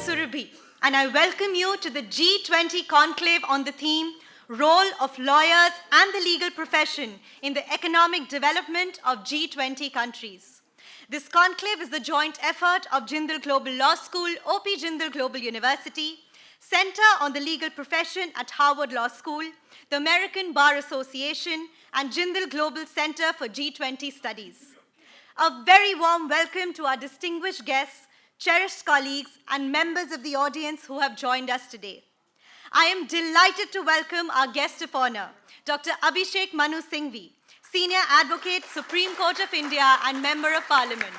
Surabhi, and I welcome you to the G20 Conclave on the theme, Role of Lawyers and the Legal Profession in the Economic Development of G20 Countries. This conclave is the joint effort of Jindal Global Law School, OP Jindal Global University, Center on the Legal Profession at Harvard Law School, the American Bar Association, and Jindal Global Center for G20 Studies. A very warm welcome to our distinguished guests, cherished colleagues, and members of the audience who have joined us today. I am delighted to welcome our guest of honor, Dr. Abhishek Manu Singhvi, Senior Advocate, Supreme Court of India, and Member of Parliament.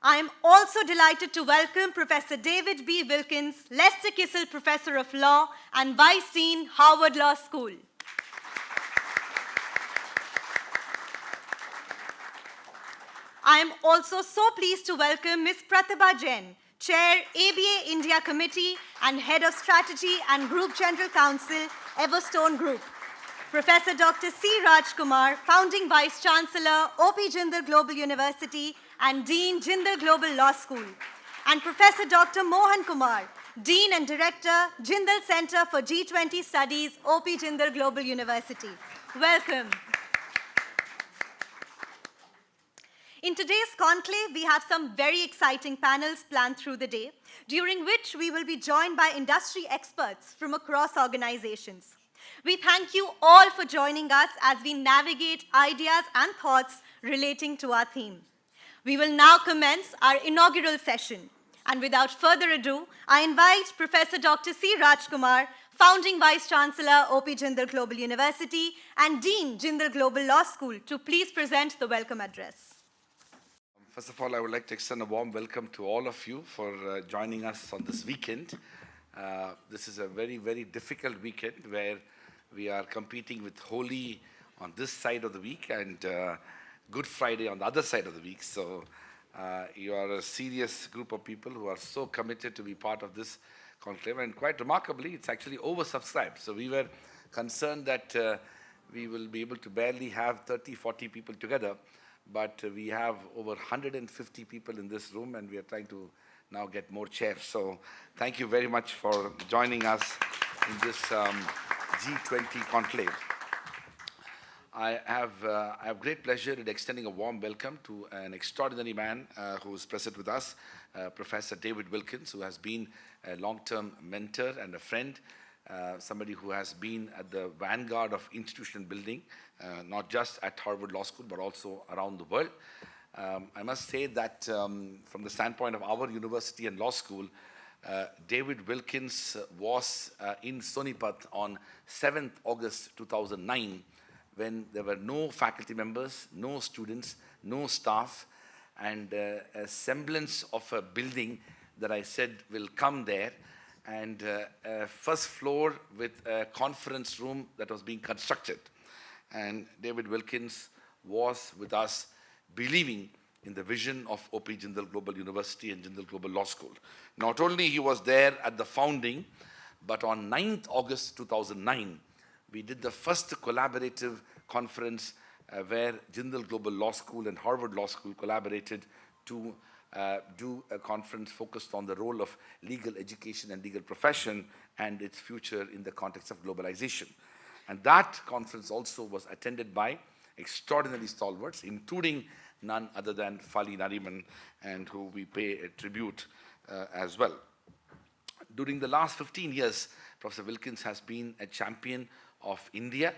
I am also delighted to welcome Professor David B. Wilkins, Lester Kissel Professor of Law and Vice Dean, Harvard Law School. I am also so pleased to welcome Ms. Pratibha Jain, Chair, ABA India Committee and Head of Strategy and Group General Counsel, Everstone Group. Professor Dr. C. Raj Kumar, Founding Vice Chancellor, OP Jindal Global University and Dean, Jindal Global Law School. And Professor Dr. Mohan Kumar, Dean and Director, Jindal Center for G20 Studies, OP Jindal Global University. Welcome. In today's conclave, we have some very exciting panels planned through the day, during which we will be joined by industry experts from across organizations. We thank you all for joining us as we navigate ideas and thoughts relating to our theme. We will now commence our inaugural session. And without further ado, I invite Professor Dr. C. Raj Kumar, Founding Vice Chancellor, OP Jindal Global University and Dean, Jindal Global Law School, to please present the welcome address. First of all, I would like to extend a warm welcome to all of you for joining us on this weekend. This is a very, very difficult weekend where we are competing with Holi on this side of the week and Good Friday on the other side of the week. So you are a serious group of people who are so committed to be part of this conclave. And quite remarkably, it's actually oversubscribed. So we were concerned that we will be able to barely have 30, 40 people together. But we have over 150 people in this room, and we are trying to now get more chairs. So thank you very much for joining us in this G20 conclave. I have great pleasure in extending a warm welcome to an extraordinary man who is present with us, Professor David Wilkins, who has been a long-term mentor and a friend, somebody who has been at the vanguard of institutional building, not just at Harvard Law School, but also around the world. I must say that from the standpoint of our university and law school, David Wilkins was in Sonipat on 7th August 2009, when there were no faculty members, no students, no staff, and a semblance of a building that I said will come there, and a first floor with a conference room that was being constructed. And David Wilkins was with us, believing in the vision of OP Jindal Global University and Jindal Global Law School. Not only he was there at the founding, but on 9th August 2009, we did the first collaborative conference where Jindal Global Law School and Harvard Law School collaborated to do a conference focused on the role of legal education and legal profession and its future in the context of globalization. And that conference also was attended by extraordinary stalwarts, including none other than Fali Nariman, and who we pay a tribute as well. During the last 15 years, Professor Wilkins has been a champion of India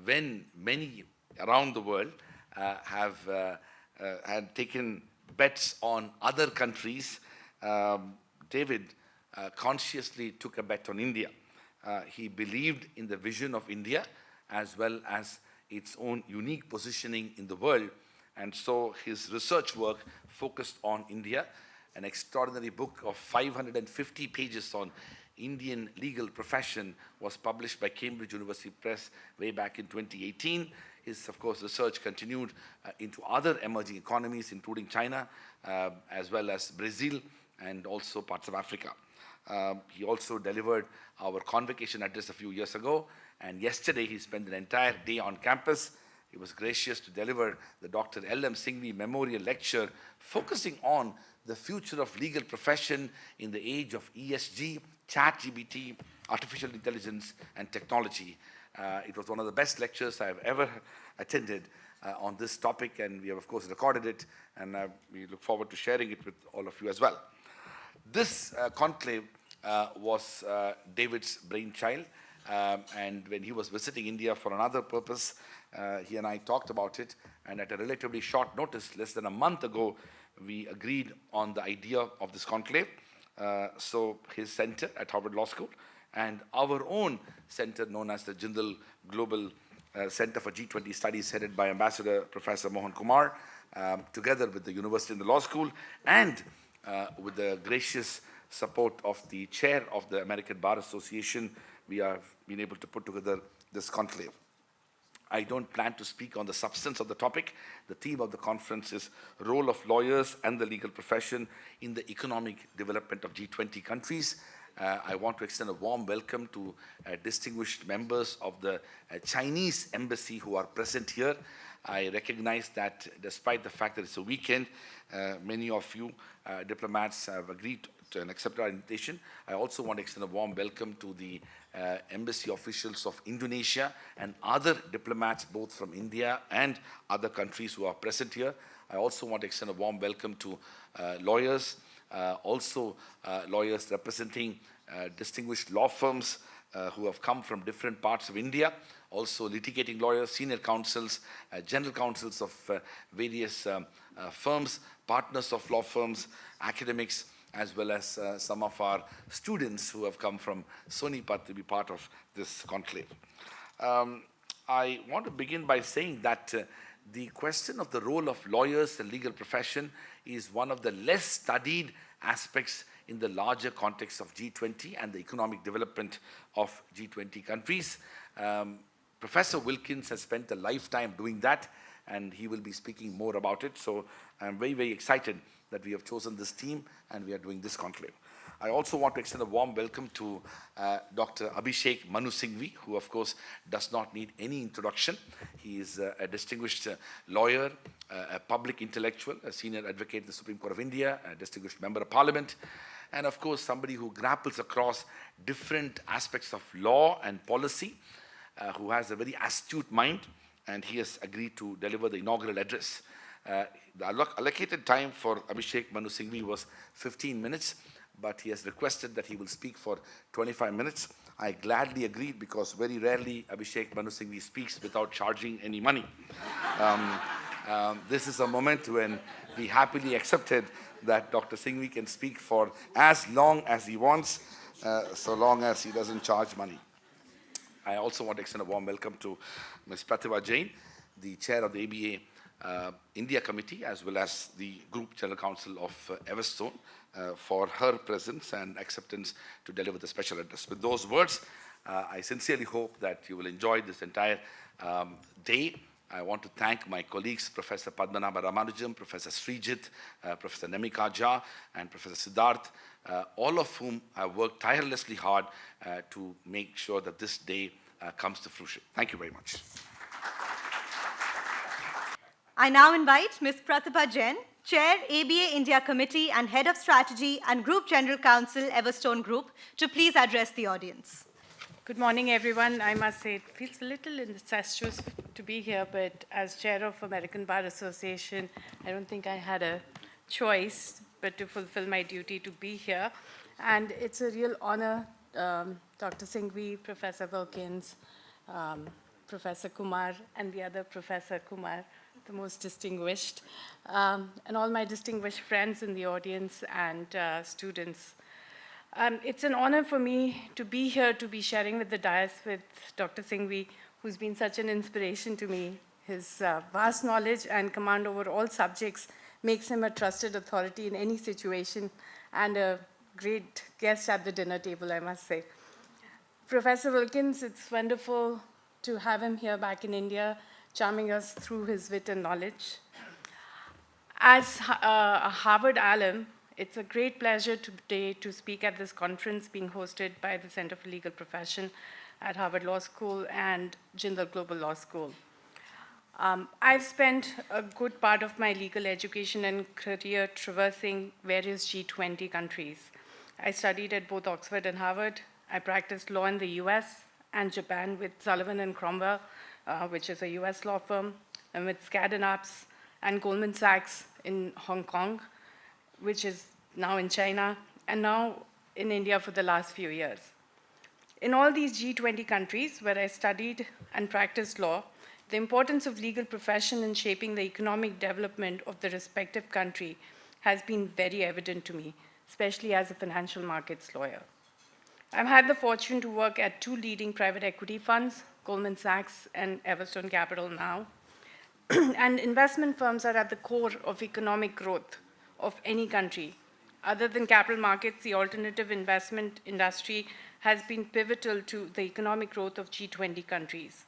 when many around the world had taken bets on other countries. David consciously took a bet on India. He believed in the vision of India as well as its own unique positioning in the world. And so his research work focused on India. An extraordinary book of 550 pages on Indian legal profession was published by Cambridge University Press way back in 2018. His, of course, research continued into other emerging economies, including China, as well as Brazil, and also parts of Africa. He also delivered our convocation address a few years ago, and yesterday he spent an entire day on campus he was gracious to deliver the Dr. L.M. Singhvi Memorial Lecture focusing on the future of legal profession in the age of ESG, ChatGPT, artificial intelligence, and technology. It was one of the best lectures I've ever attended on this topic, and we have, of course, recorded it, and we look forward to sharing it with all of you as well. This conclave was David's brainchild, and when he was visiting India for another purpose, he and I talked about it, and at a relatively short notice, less than a month ago, we agreed on the idea of this conclave. So his center at Harvard Law School and our own center known as the Jindal Global Center for G20 Studies, headed by Ambassador Professor Mohan Kumar, together with the university and the law school, and with the gracious support of the chair of the American Bar Association, we have been able to put together this conclave. I don't plan to speak on the substance of the topic. The theme of the conference is Role of Lawyers and the Legal Profession in the Economic Development of G20 Countries. I want to extend a warm welcome to distinguished members of the Chinese embassy who are present here. I recognize that despite the fact that it's a weekend, many of you diplomats have agreed to and accepted our invitation. I also want to extend a warm welcome to the embassy officials of Indonesia and other diplomats, both from India and other countries who are present here. I also want to extend a warm welcome to lawyers, lawyers representing distinguished law firms who have come from different parts of India, also litigating lawyers, senior counsels, general counsels of various firms, partners of law firms, academics, as well as some of our students who have come from Sonipat to be part of this conclave. I want to begin by saying that the question of the role of lawyers and legal profession is one of the less studied aspects in the larger context of G20 and the economic development of G20 countries. Professor Wilkins has spent a lifetime doing that, and he will be speaking more about it. So I'm very, very excited that we have chosen this team and we are doing this conclave. I also want to extend a warm welcome to Dr. Abhishek Manu Singhvi, who of course does not need any introduction. He is a distinguished lawyer, a public intellectual, a senior advocate in the Supreme Court of India, a distinguished member of parliament, and of course somebody who grapples across different aspects of law and policy, who has a very astute mind, and he has agreed to deliver the inaugural address. The allocated time for Abhishek Manu Singhvi was 15 minutes, but he has requested that he will speak for 25 minutes. I gladly agreed because very rarely Abhishek Manu Singhvi speaks without charging any money. This is a moment when we happily accepted that Dr. Singhvi can speak for as long as he wants, so long as he doesn't charge money. I also want to extend a warm welcome to Ms. Pratibha Jain, the chair of the ABA India Committee, as well as the Group General Counsel of Everstone, for her presence and acceptance to deliver the special address. With those words, I sincerely hope that you will enjoy this entire day. I want to thank my colleagues, Professor Padmanabha Ramanujam, Professor Srijit, Professor Nemika Jha, and Professor Siddharth, all of whom have worked tirelessly hard to make sure that this day comes to fruition. Thank you very much. I now invite Ms. Pratibha Jain, Chair, ABA India Committee and Head of Strategy and Group General Counsel, Everstone Group, to please address the audience. Good morning, everyone. I must say it feels a little incestuous to be here, but as Chair of American Bar Association, I don't think I had a choice but to fulfill my duty to be here. And it's a real honor, Dr. Singhvi, Professor Wilkins, Professor Kumar, and the other Professor Kumar, the most distinguished, and all my distinguished friends in the audience and students. It's an honor for me to be here, to be sharing with the dais with Dr. Singhvi, who's been such an inspiration to me. His vast knowledge and command over all subjects makes him a trusted authority in any situation and a great guest at the dinner table, I must say. Professor Wilkins, it's wonderful to have him here back in India, charming us through his wit and knowledge. As a Harvard alum, it's a great pleasure today to speak at this conference being hosted by the Center for Legal Profession at Harvard Law School and Jindal Global Law School. I've spent a good part of my legal education and career traversing various G20 countries. I studied at both Oxford and Harvard. I practiced law in the US and Japan with Sullivan and Cromwell, which is a US law firm, and with Skadden Arps and Goldman Sachs in Hong Kong, which is now in China, and now in India for the last few years. In all these G20 countries where I studied and practiced law, the importance of legal profession in shaping the economic development of the respective country has been very evident to me, especially as a financial markets lawyer. I've had the fortune to work at two leading private equity funds, Goldman Sachs and Everstone Capital now. And investment firms are at the core of economic growth of any country. Other than capital markets, the alternative investment industry has been pivotal to the economic growth of G20 countries.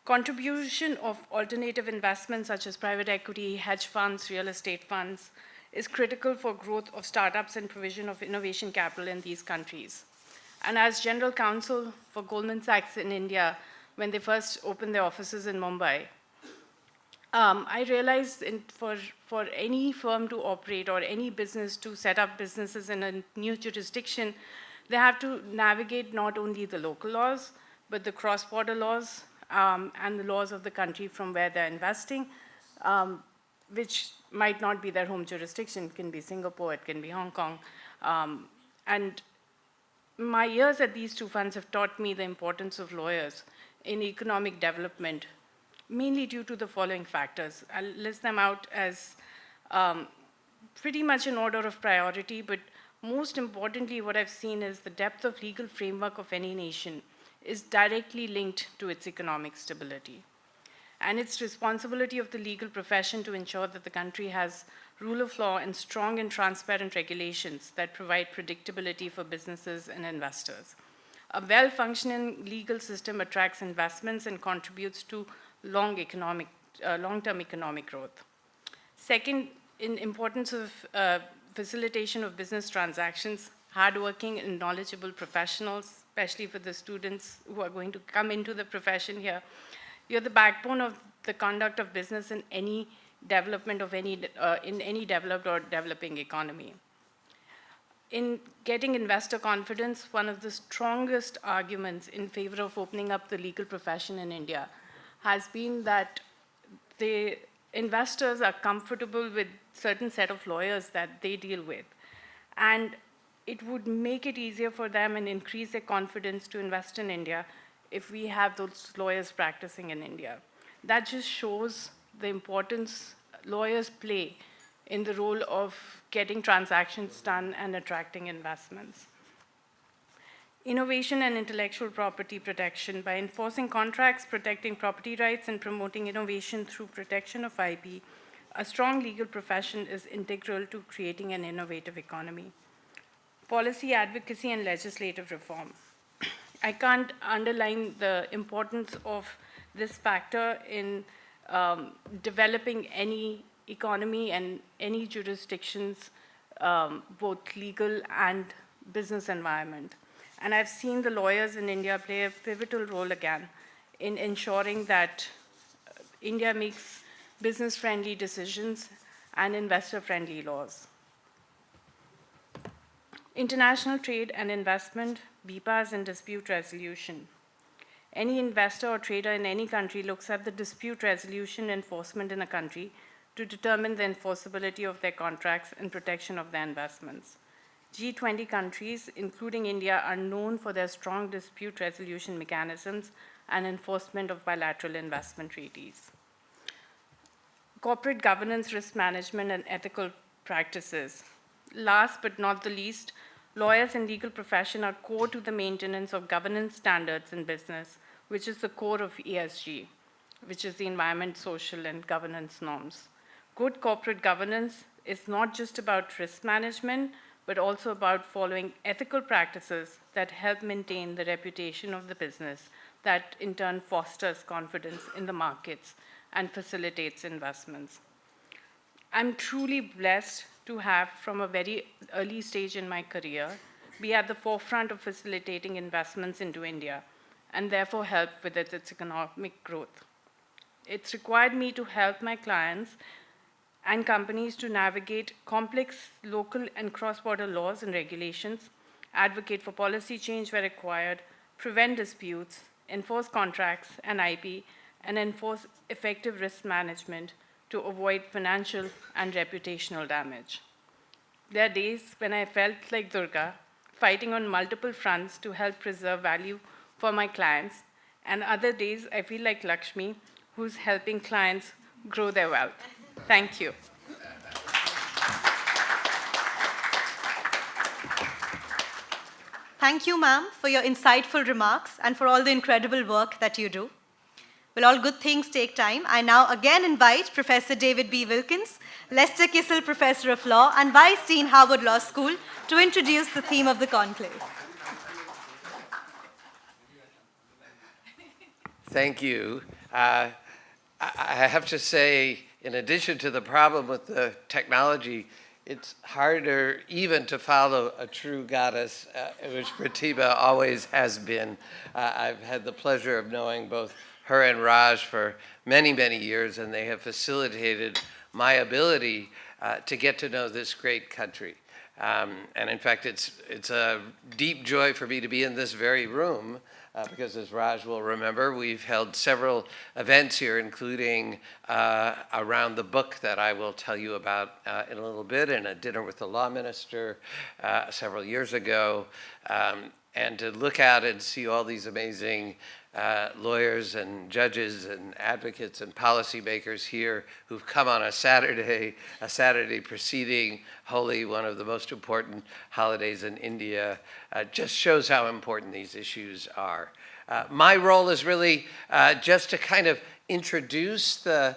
Contribution of alternative investments such as private equity, hedge funds, real estate funds is critical for growth of startups and provision of innovation capital in these countries. And as General Counsel for Goldman Sachs in India, when they first opened their offices in Mumbai, I realized for any firm to operate or any business to set up businesses in a new jurisdiction, they have to navigate not only the local laws, but the cross-border laws and the laws of the country from where they're investing, which might not be their home jurisdiction. It can be Singapore, it can be Hong Kong. And my years at these two funds have taught me the importance of lawyers in economic development, mainly due to the following factors. I'll list them out as pretty much in order of priority, but most importantly, what I've seen is the depth of legal framework of any nation is directly linked to its economic stability. And it's responsibility of the legal profession to ensure that the country has rule of law and strong and transparent regulations that provide predictability for businesses and investors. A well-functioning legal system attracts investments and contributes to long-term economic growth. Second, in importance of facilitation of business transactions, hardworking and knowledgeable professionals, especially for the students who are going to come into the profession here. You're the backbone of the conduct of business in any development of in any developed or developing economy. In getting investor confidence, one of the strongest arguments in favor of opening up the legal profession in India has been that the investors are comfortable with certain set of lawyers that they deal with. And it would make it easier for them and increase their confidence to invest in India if we have those lawyers practicing in India. That just shows the importance lawyers play in the role of getting transactions done and attracting investments. Innovation and intellectual property protection. By enforcing contracts, protecting property rights, and promoting innovation through protection of IP, a strong legal profession is integral to creating an innovative economy. Policy advocacy and legislative reform. I can't underline the importance of this factor in developing any economy and any jurisdiction's both legal and business environment. And I've seen the lawyers in India play a pivotal role again in ensuring that India makes business-friendly decisions and investor-friendly laws. International trade and investment, BIPAs, and dispute resolution. Any investor or trader in any country looks at the dispute resolution enforcement in a country to determine the enforceability of their contracts and protection of their investments. G20 countries, including India, are known for their strong dispute resolution mechanisms and enforcement of bilateral investment treaties. Corporate governance, risk management, and ethical practices. Last but not the least, lawyers and legal profession are core to the maintenance of governance standards in business, which is the core of ESG, which is the environment, social, and governance norms. Good corporate governance is not just about risk management, but also about following ethical practices that help maintain the reputation of the business, that in turn fosters confidence in the markets and facilitates investments. I'm truly blessed to have, from a very early stage in my career, be at the forefront of facilitating investments into India, and therefore help with its economic growth. It's required me to help my clients and companies to navigate complex local and cross-border laws and regulations, advocate for policy change where required, prevent disputes, enforce contracts and IP, and enforce effective risk management to avoid financial and reputational damage. There are days when I felt like Durga, fighting on multiple fronts to help preserve value for my clients, and other days I feel like Lakshmi, who's helping clients grow their wealth. Thank you. Thank you, ma'am, for your insightful remarks and for all the incredible work that you do. Well, all good things take time. I now again invite Professor David B. Wilkins, Lester Kissel Professor of Law and Vice Dean, Harvard Law School, to introduce the theme of the conclave. Thank you. I have to say, in addition to the problem with the technology, it's harder even to follow a true goddess, which Pratibha always has been. I've had the pleasure of knowing both her and Raj for many, many years, and they have facilitated my ability to get to know this great country. And in fact, it's a deep joy for me to be in this very room, because as Raj will remember, we've held several events here, including around the book that I will tell you about in a little bit, and a dinner with the law minister several years ago, and to look out and see all these amazing lawyers and judges and advocates and policymakers here who've come on a Saturday preceding Holi, one of the most important holidays in India, just shows how important these issues are. My role is really just to kind of introduce the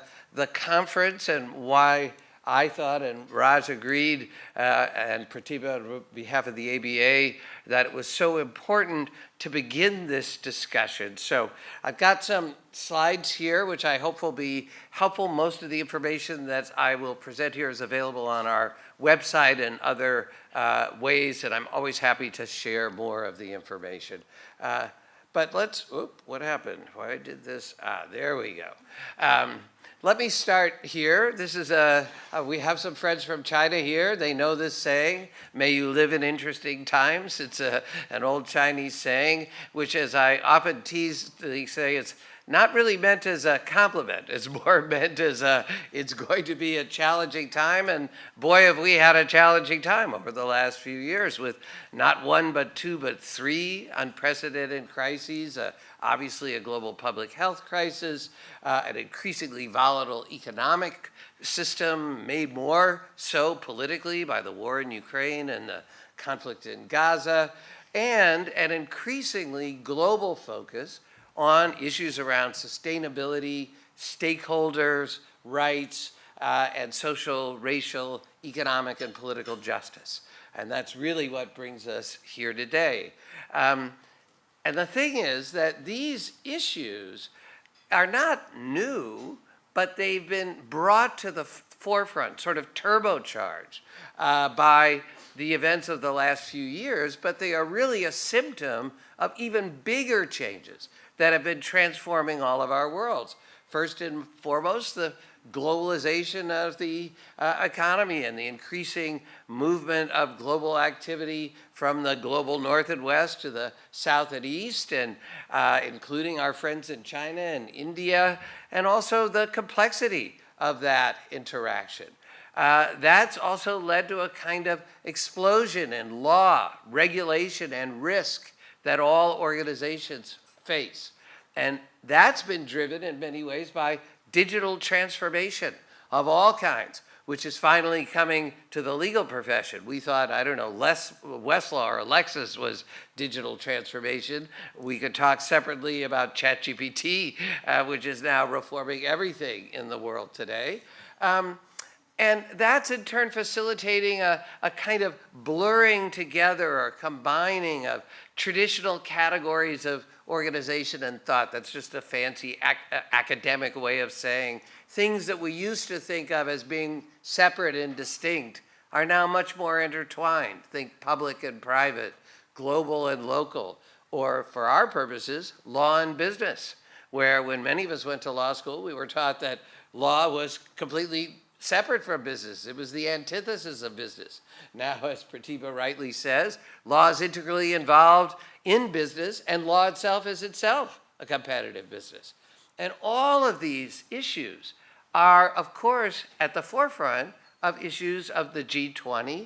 conference and why I thought, and Raj agreed, and Pratibha on behalf of the ABA, that it was so important to begin this discussion. So I've got some slides here, which I hope will be helpful. Most of the information that I will present here is available on our website and other ways, and I'm always happy to share more of the information. But let's, what happened? Why did this? There we go. Let me start here. This is we have some friends from China here. They know this saying, may you live in interesting times. It's an old Chinese saying, which, as I often tease, they say it's not really meant as a compliment. It's more meant as it's going to be a challenging time. And boy, have we had a challenging time over the last few years with not one, but two, but three unprecedented crises. Obviously a global public health crisis, an increasingly volatile economic system, made more so politically by the war in Ukraine and the conflict in Gaza, and an increasingly global focus on issues around sustainability, stakeholders, rights, and social, racial, economic, and political justice. And that's really what brings us here today. And the thing is that these issues are not new, but they've been brought to the forefront, sort of turbocharged by the events of the last few years, but they are really a symptom of even bigger changes that have been transforming all of our worlds. First and foremost, the globalization of the economy and the increasing movement of global activity from the global north and west to the south and east, and including our friends in China and India, and also the complexity of that interaction. That's also led to a kind of explosion in law, regulation, and risk that all organizations face. And that's been driven in many ways by digital transformation of all kinds, which is finally coming to the legal profession. We thought, I don't know, Westlaw or Lexis was digital transformation. We could talk separately about ChatGPT, which is now reforming everything in the world today. And that's in turn facilitating a kind of blurring together or combining of traditional categories of organization and thought. That's just a fancy academic way of saying things that we used to think of as being separate and distinct are now much more intertwined. Think public and private, global and local, or for our purposes, law and business. where when many of us went to law school, we were taught that law was completely separate from business. It was the antithesis of business. Now, as Pratibha rightly says, law is integrally involved in business, and law itself is itself a competitive business. And all of these issues are, of course, at the forefront of issues of the G20.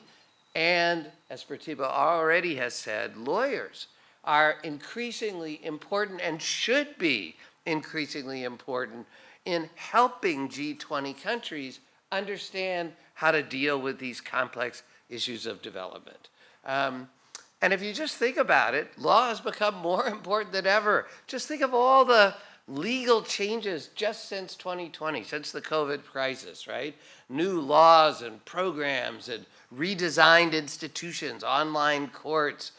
And as Pratibha already has said, lawyers are increasingly important and should be increasingly important in helping G20 countries understand how to deal with these complex issues of development. And if you just think about it, law has become more important than ever. Just think of all the legal changes just since 2020, since the COVID crisis, right? New laws and programs and redesigned institutions, online courts,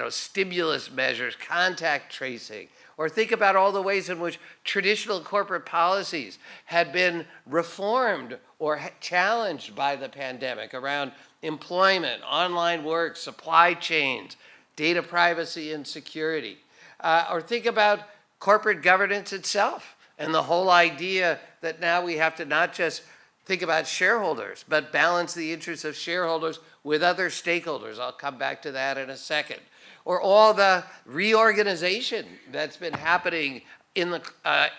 stimulus measures, contact tracing. Or think about all the ways in which traditional corporate policies had been reformed or challenged by the pandemic around employment, online work, supply chains, data privacy and security. Or think about corporate governance itself and the whole idea that now we have to not just think about shareholders, but balance the interests of shareholders with other stakeholders. I'll come back to that in a second. Or all the reorganization that's been happening in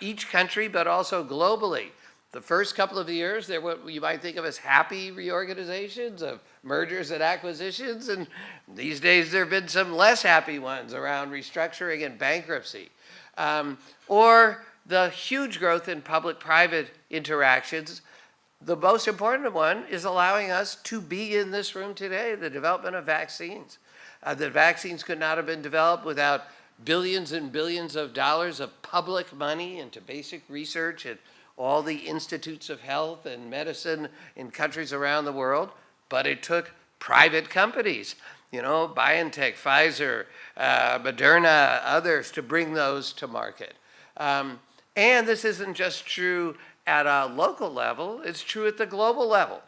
each country, but also globally. The first couple of years, there were what you might think of as happy reorganizations of mergers and acquisitions, and these days there have been some less happy ones around restructuring and bankruptcy. Or the huge growth in public-private interactions. The most important one is allowing us to be in this room today, the development of vaccines. The vaccines could not have been developed without billions and billions of dollars of public money into basic research at all the institutes of health and medicine in countries around the world. But it took private companies, BioNTech, Pfizer, Moderna, others, to bring those to market. And this isn't just true at a local level, it's true at the global level,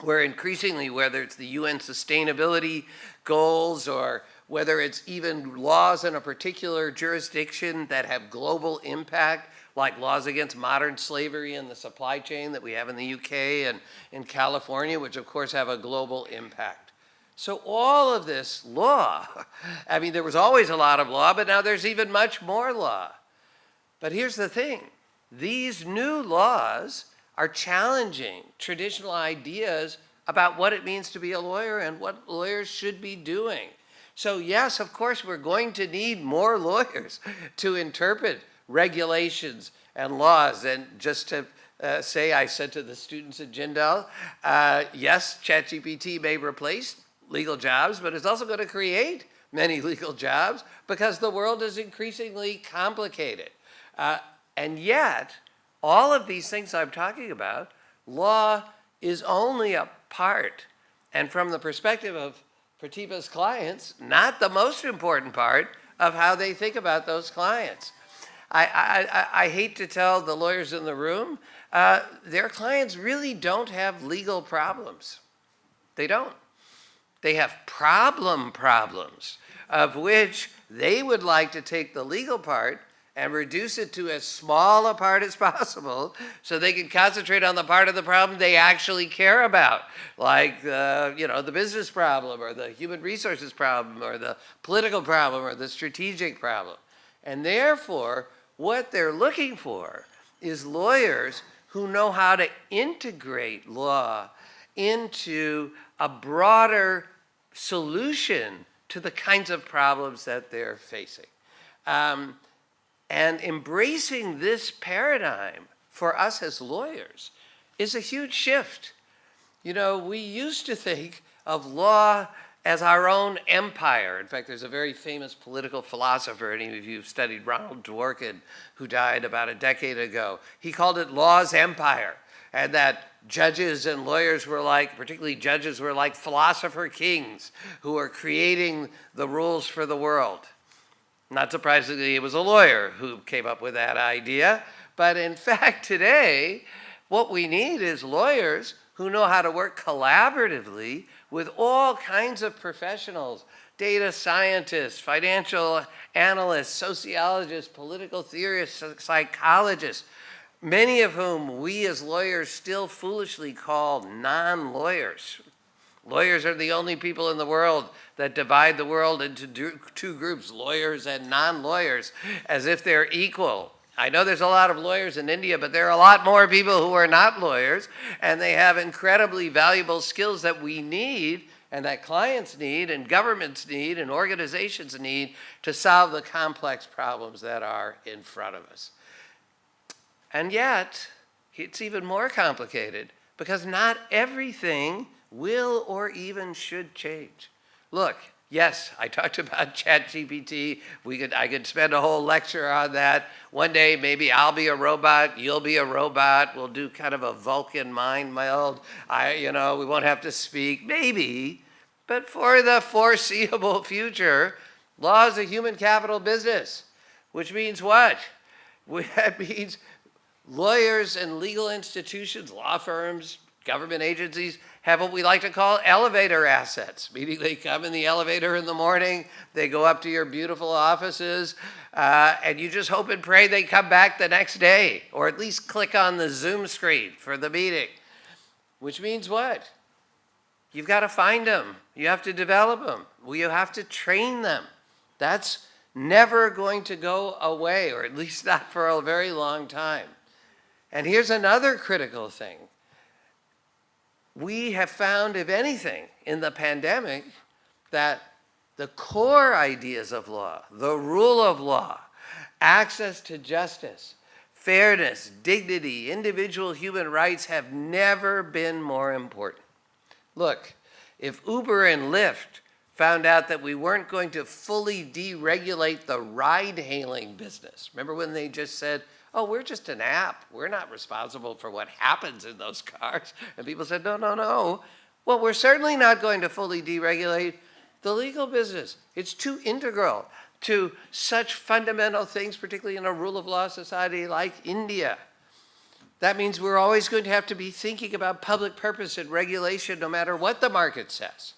where increasingly, whether it's the UN sustainability goals or whether it's even laws in a particular jurisdiction that have global impact, like laws against modern slavery in the supply chain that we have in the UK and in California, which of course have a global impact. So all of this law, there was always a lot of law, but now there's even much more law. But here's the thing, these new laws are challenging traditional ideas about what it means to be a lawyer and what lawyers should be doing. So yes, of course, we're going to need more lawyers to interpret regulations and laws. And just to say, I said to the students at Jindal, yes, ChatGPT may replace legal jobs, but it's also going to create many legal jobs because the world is increasingly complicated. And yet, all of these things I'm talking about, law is only a part. And from the perspective of Pratibha's clients, not the most important part of how they think about those clients. I hate to tell the lawyers in the room, their clients really don't have legal problems. They don't. They have problems, of which they would like to take the legal part and reduce it to as small a part as possible so they can concentrate on the part of the problem they actually care about, like the business problem or the human resources problem or the political problem or the strategic problem. And therefore, what they're looking for is lawyers who know how to integrate law into a broader solution to the kinds of problems that they're facing. And embracing this paradigm for us as lawyers is a huge shift. We used to think of law as our own empire. In fact, there's a very famous political philosopher, any of you who've studied Ronald Dworkin, who died about a decade ago. He called it law's empire, and that judges and lawyers were particularly judges were like philosopher kings who are creating the rules for the world. Not surprisingly, it was a lawyer who came up with that idea. But in fact, today, what we need is lawyers who know how to work collaboratively with all kinds of professionals data scientists, financial analysts, sociologists, political theorists, psychologists, many of whom we as lawyers still foolishly call non-lawyers. Lawyers are the only people in the world that divide the world into two groups, lawyers and non-lawyers, as if they're equal. I know there's a lot of lawyers in India, but there are a lot more people who are not lawyers, and they have incredibly valuable skills that we need, and that clients need, and governments need, and organizations need to solve the complex problems that are in front of us. And yet, it's even more complicated, because not everything will or even should change. Look, yes, I talked about ChatGPT. I could spend a whole lecture on that. One day, maybe I'll be a robot, you'll be a robot. We'll do kind of a Vulcan mind meld. We won't have to speak, maybe. But for the foreseeable future, law is a human capital business, which means what? That means lawyers and legal institutions, law firms, government agencies have what we like to call elevator assets, meaning they come in the elevator in the morning, they go up to your beautiful offices, and you just hope and pray they come back the next day, or at least click on the Zoom screen for the meeting. Which means what? You've got to find them. You have to develop them. You have to train them. That's never going to go away, or at least not for a very long time. And here's another critical thing. We have found, if anything, in the pandemic, that the core ideas of law, the rule of law, access to justice, fairness, dignity, individual human rights have never been more important. Look, if Uber and Lyft found out that we weren't going to fully deregulate the ride-hailing business, remember when they just said, oh, we're just an app. We're not responsible for what happens in those cars. And people said, no. Well, we're certainly not going to fully deregulate the legal business. It's too integral to such fundamental things, particularly in a rule of law society like India. That means we're always going to have to be thinking about public purpose and regulation no matter what the market says.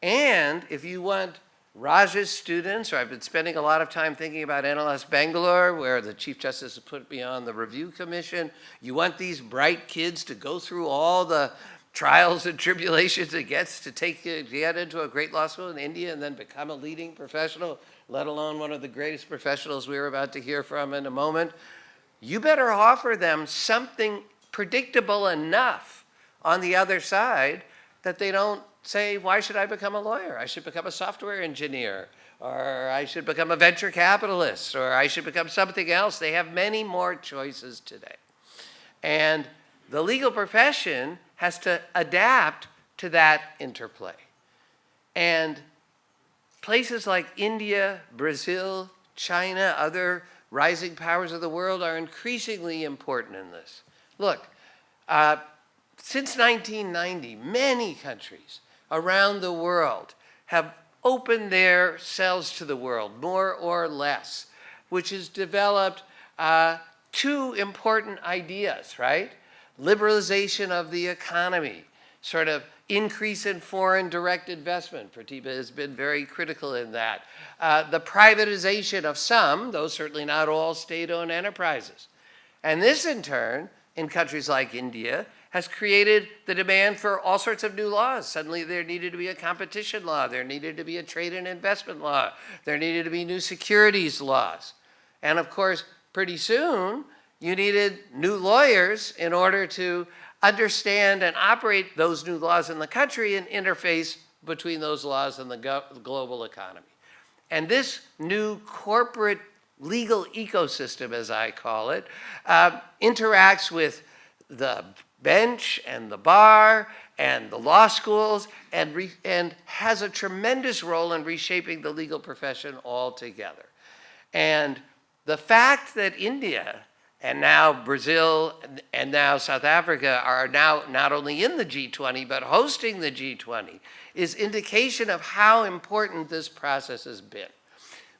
And if you want Raj's students, or I've been spending a lot of time thinking about NLS Bangalore, where the Chief Justice has put me on the review commission. You want these bright kids to go through all the trials and tribulations it gets to get into a great law school in India and then become a leading professional, let alone one of the greatest professionals we're about to hear from in a moment. You better offer them something predictable enough on the other side that they don't say, why should I become a lawyer? I should become a software engineer, or I should become a venture capitalist, or I should become something else. They have many more choices today. And the legal profession has to adapt to that interplay. And places like India, Brazil, China, other rising powers of the world are increasingly important in this. Look, since 1990, many countries around the world have opened their selves to the world, more or less, which has developed two important ideas, right? Liberalization of the economy, sort of increase in foreign direct investment. Pratibha has been very critical in that. The privatization of some, though certainly not all, state-owned enterprises. And this, in turn, in countries like India, has created the demand for all sorts of new laws. Suddenly there needed to be a competition law, there needed to be a trade and investment law, there needed to be new securities laws. And of course, pretty soon, you needed new lawyers in order to understand and operate those new laws in the country and interface between those laws and the global economy. And this new corporate legal ecosystem, as I call it, interacts with the bench and the bar and the law schools and has a tremendous role in reshaping the legal profession altogether. And the fact that India and now Brazil and now South Africa are now not only in the G20 but hosting the G20 is indication of how important this process has been.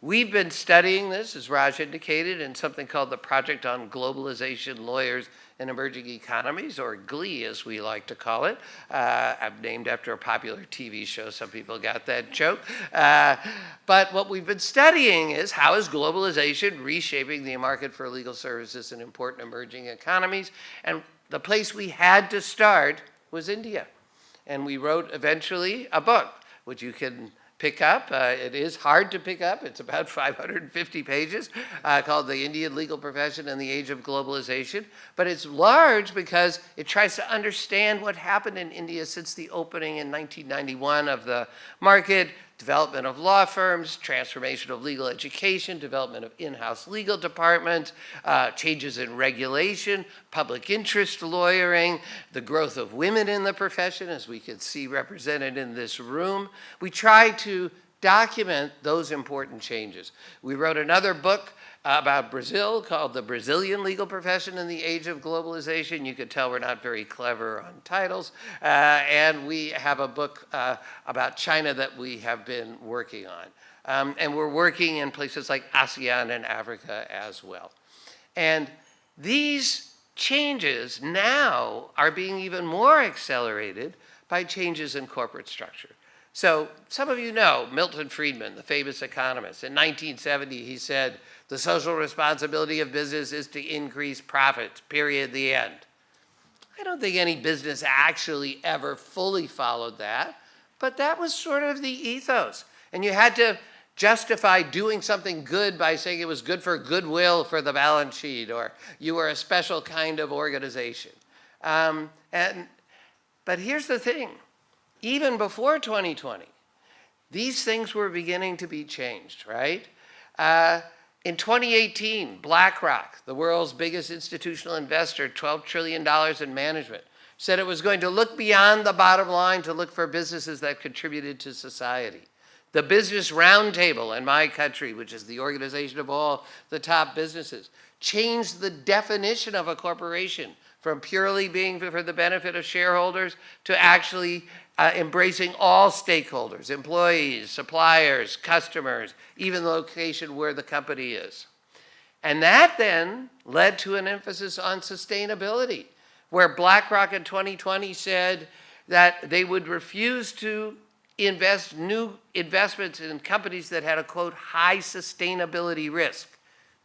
We've been studying this, as Raj indicated, in something called the Project on Globalization, Lawyers, and Emerging Economies, or GLEE, as we like to call it. I'm named after a popular TV show. Some people got that joke. But what we've been studying is how is globalization reshaping the market for legal services in important emerging economies. And the place we had to start was India. And we wrote eventually a book, which you can pick up. It is hard to pick up. It's about 550 pages, called The Indian Legal Profession in the Age of Globalization. But it's large because it tries to understand what happened in India since the opening in 1991 of the market, development of law firms, transformation of legal education, development of in-house legal departments, changes in regulation, public interest lawyering, the growth of women in the profession, as we can see represented in this room. We try to document those important changes. We wrote another book about Brazil called The Brazilian Legal Profession in the Age of Globalization. You could tell we're not very clever on titles. And we have a book about China that we have been working on. And we're working in places like ASEAN and Africa as well. And these changes now are being even more accelerated by changes in corporate structure. So some of you know Milton Friedman, the famous economist. In 1970, he said, "The social responsibility of business is to increase profits, period, the end." I don't think any business actually ever fully followed that, but that was sort of the ethos. And you had to justify doing something good by saying it was good for goodwill for the balance sheet, or you were a special kind of organization. But here's the thing. Even before 2020, these things were beginning to be changed, right? In 2018, BlackRock, the world's biggest institutional investor, $12 trillion in management, said it was going to look beyond the bottom line to look for businesses that contributed to society. The Business Roundtable in my country, which is the organization of all the top businesses, changed the definition of a corporation from purely being for the benefit of shareholders to actually embracing all stakeholders, employees, suppliers, customers, even the location where the company is. And that then led to an emphasis on sustainability, where BlackRock in 2020 said that they would refuse to invest new investments in companies that had a, quote, high sustainability risk.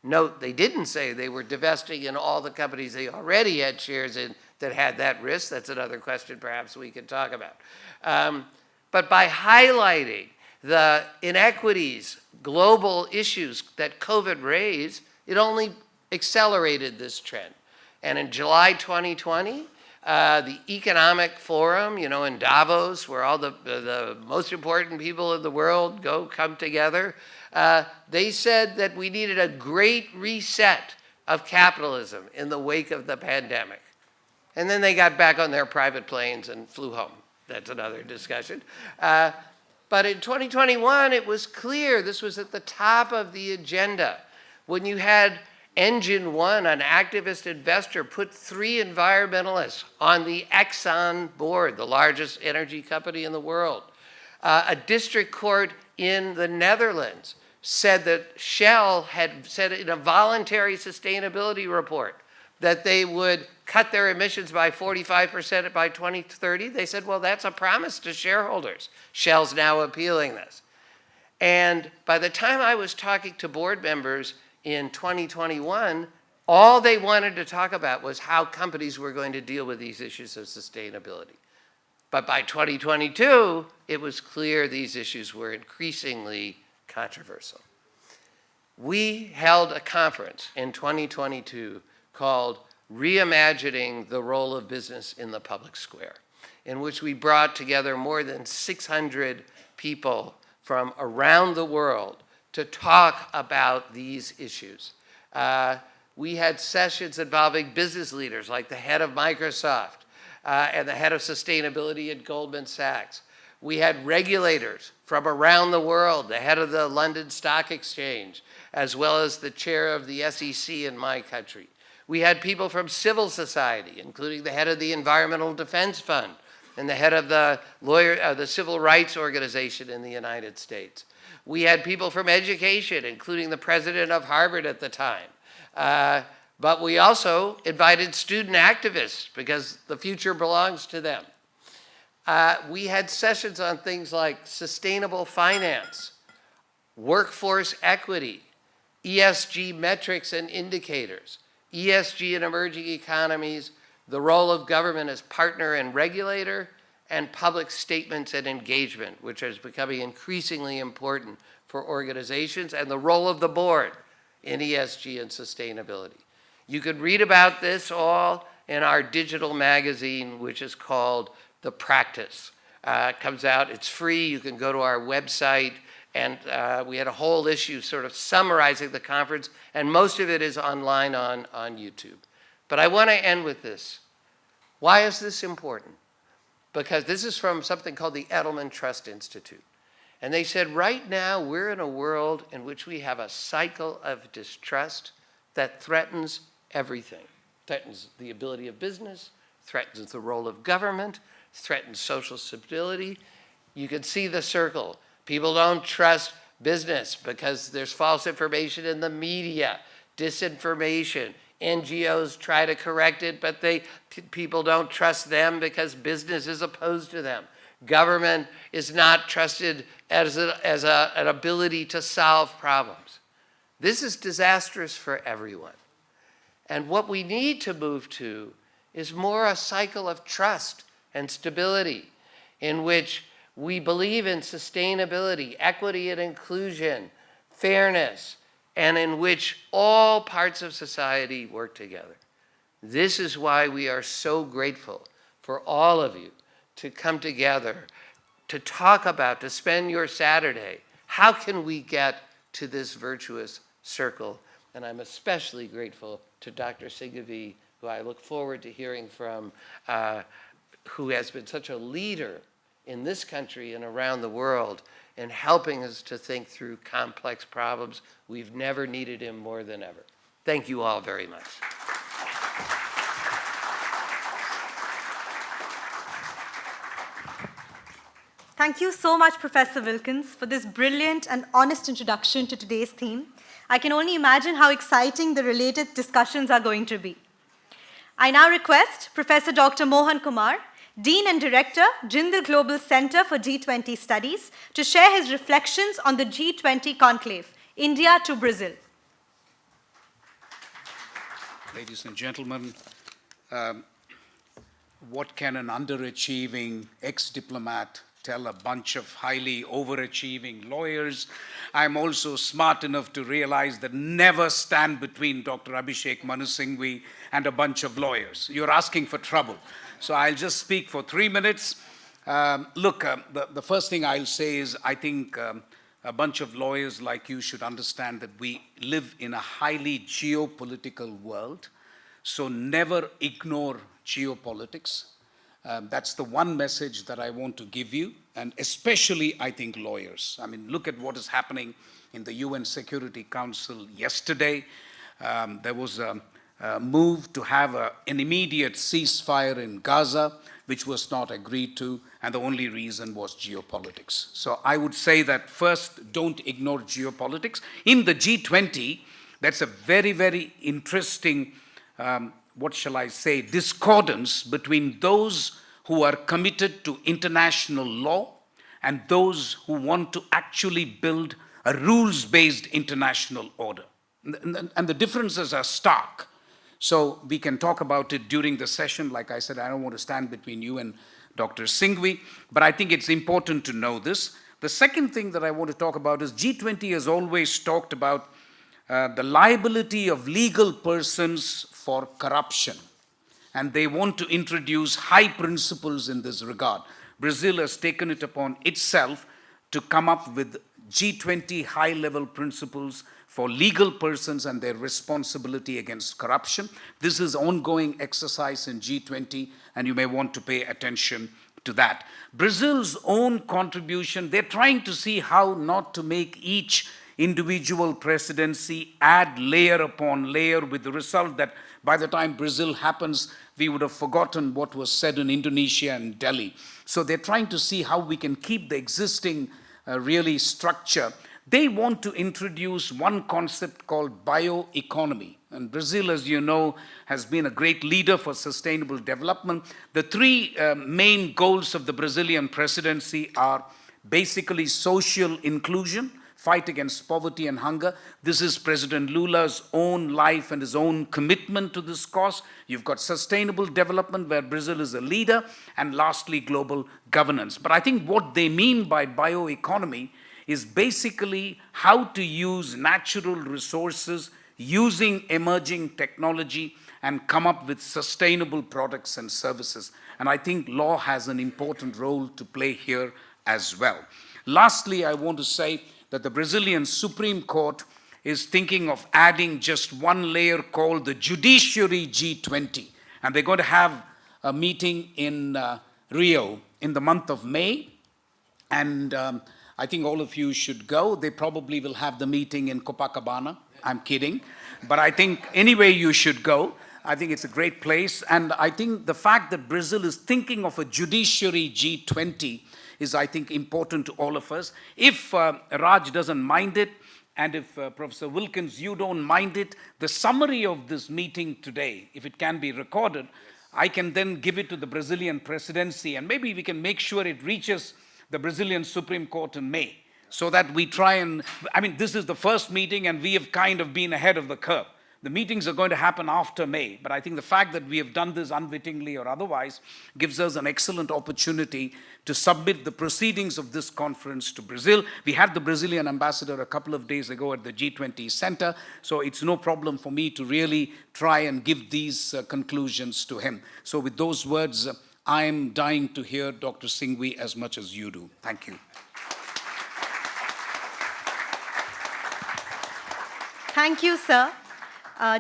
Note, they didn't say they were divesting in all the companies they already had shares in that had that risk. That's another question perhaps we could talk about. But by highlighting the inequities, global issues that COVID raised, it only accelerated this trend. And in July 2020, the Economic Forum, in Davos, where all the most important people in the world come together, they said that we needed a great reset of capitalism in the wake of the pandemic. And then they got back on their private planes and flew home. That's another discussion. But in 2021, it was clear this was at the top of the agenda. When you had Engine One, an activist investor, put 3 environmentalists on the Exxon board, the largest energy company in the world. A district court in the Netherlands said that Shell had said in a voluntary sustainability report that they would cut their emissions by 45% by 2030. They said, well, that's a promise to shareholders. Shell's now appealing this. And by the time I was talking to board members in 2021, all they wanted to talk about was how companies were going to deal with these issues of sustainability. But by 2022, it was clear these issues were increasingly controversial. We held a conference in 2022 called Reimagining the Role of Business in the Public Square, in which we brought together more than 600 people from around the world to talk about these issues. We had sessions involving business leaders like the head of Microsoft and the head of sustainability at Goldman Sachs. We had regulators from around the world, the head of the London Stock Exchange, as well as the chair of the SEC in my country. We had people from civil society, including the head of the Environmental Defense Fund, and the head of the civil rights organization in the United States. We had people from education, including the president of Harvard at the time. But we also invited student activists because the future belongs to them. We had sessions on things like sustainable finance, workforce equity, ESG metrics and indicators, ESG in emerging economies, the role of government as partner and regulator, and public statements and engagement, which is becoming increasingly important for organizations, and the role of the board in ESG and sustainability. You could read about this all in our digital magazine, which is called The Practice. It comes out, it's free, you can go to our website, and we had a whole issue sort of summarizing the conference, and most of it is online on YouTube. But I want to end with this. Why is this important? Because this is from something called the Edelman Trust Institute. And they said, right now we're in a world in which we have a cycle of distrust that threatens everything. Threatens the ability of business, threatens the role of government, threatens social stability. You can see the circle. People don't trust business because there's false information in the media, disinformation. NGOs try to correct it, but people don't trust them because business is opposed to them. Government is not trusted as an ability to solve problems. This is disastrous for everyone. And what we need to move to is more a cycle of trust and stability in which we believe in sustainability, equity and inclusion, fairness, and in which all parts of society work together. This is why we are so grateful for all of you to come together, to talk about, to spend your Saturday. How can we get to this virtuous circle? And I'm especially grateful to Dr. Singhvi, who I look forward to hearing from, who has been such a leader in this country and around the world in helping us to think through complex problems. We've never needed him more than ever. Thank you all very much. Thank you so much, Professor Wilkins, for this brilliant and honest introduction to today's theme. I can only imagine how exciting the related discussions are going to be. I now request Professor Dr. Mohan Kumar, Dean and Director, Jindal Global Center for G20 Studies, to share his reflections on the G20 Conclave, India to Brazil. Ladies and gentlemen, what can an underachieving ex-diplomat tell a bunch of highly overachieving lawyers? I'm also smart enough to realize that never stand between Dr. Abhishek Manu Singhvi and a bunch of lawyers. You're asking for trouble. So I'll just speak for 3 minutes. The first thing I'll say is I think a bunch of lawyers like you should understand that we live in a highly geopolitical world. So never ignore geopolitics. That's the one message that I want to give you, and especially, I think, lawyers. I mean, look at what is happening in the UN Security Council yesterday. There was a move to have an immediate ceasefire in Gaza, which was not agreed to, and the only reason was geopolitics. So I would say that first, don't ignore geopolitics. In the G20, that's a very, very interesting discordance between those who are committed to international law and those who want to actually build a rules-based international order. And the differences are stark. So we can talk about it during the session. Like I said, I don't want to stand between you and Dr. Singhvi, but I think it's important to know this. The second thing that I want to talk about is G20 has always talked about the liability of legal persons for corruption. And they want to introduce high principles in this regard. Brazil has taken it upon itself to come up with G20 high-level principles for legal persons and their responsibility against corruption. This is ongoing exercise in G20, and you may want to pay attention to that. Brazil's own contribution, they're trying to see how not to make each individual presidency, add layer upon layer, with the result that by the time Brazil happens, we would have forgotten what was said in Indonesia and Delhi. So they're trying to see how we can keep the existing really structure. They want to introduce one concept called bioeconomy. And Brazil, as you know, has been a great leader for sustainable development. The three main goals of the Brazilian presidency are basically social inclusion, fight against poverty and hunger. This is President Lula's own life and his own commitment to this cause. You've got sustainable development, where Brazil is a leader, and lastly, global governance. But I think what they mean by bioeconomy is basically how to use natural resources using emerging technology and come up with sustainable products and services. And I think law has an important role to play here as well. Lastly, I want to say that the Brazilian Supreme Court is thinking of adding just one layer called the Judiciary G20. And they're going to have a meeting in Rio in the month of May. And I think all of you should go. They probably will have the meeting in Copacabana. I'm kidding. But I think anyway you should go. I think it's a great place. And I think the fact that Brazil is thinking of a Judiciary G20 is, I think, important to all of us. If Raj doesn't mind it, and if Professor Wilkins, you don't mind it, the summary of this meeting today, if it can be recorded, I can then give it to the Brazilian presidency, and maybe we can make sure it reaches the Brazilian Supreme Court in May, so that we try and, I mean, this is the first meeting and we have kind of been ahead of the curve. The meetings are going to happen after May, but I think the fact that we have done this unwittingly or otherwise gives us an excellent opportunity to submit the proceedings of this conference to Brazil. We had the Brazilian ambassador a couple of days ago at the G20 Center, so it's no problem for me to really try and give these conclusions to him. So with those words, I'm dying to hear Dr. Singhvi as much as you do. Thank you. Thank you, sir.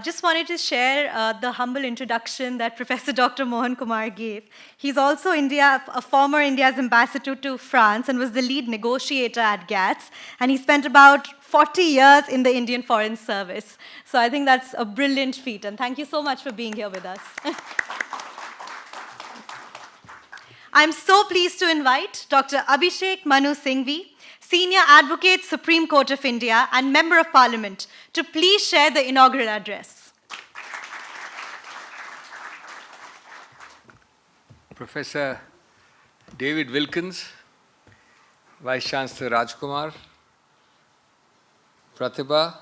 Just wanted to share the humble introduction that Professor Dr. Mohan Kumar gave. He's also a former India's ambassador to France and was the lead negotiator at GATS. And he spent about 40 years in the Indian Foreign Service. So I think that's a brilliant feat. And thank you so much for being here with us. I'm so pleased to invite Dr. Abhishek Manu Singhvi, Senior Advocate, Supreme Court of India, and Member of Parliament, to please share the inaugural address. Professor David Wilkins, Vice Chancellor Raj Kumar, Pratibha,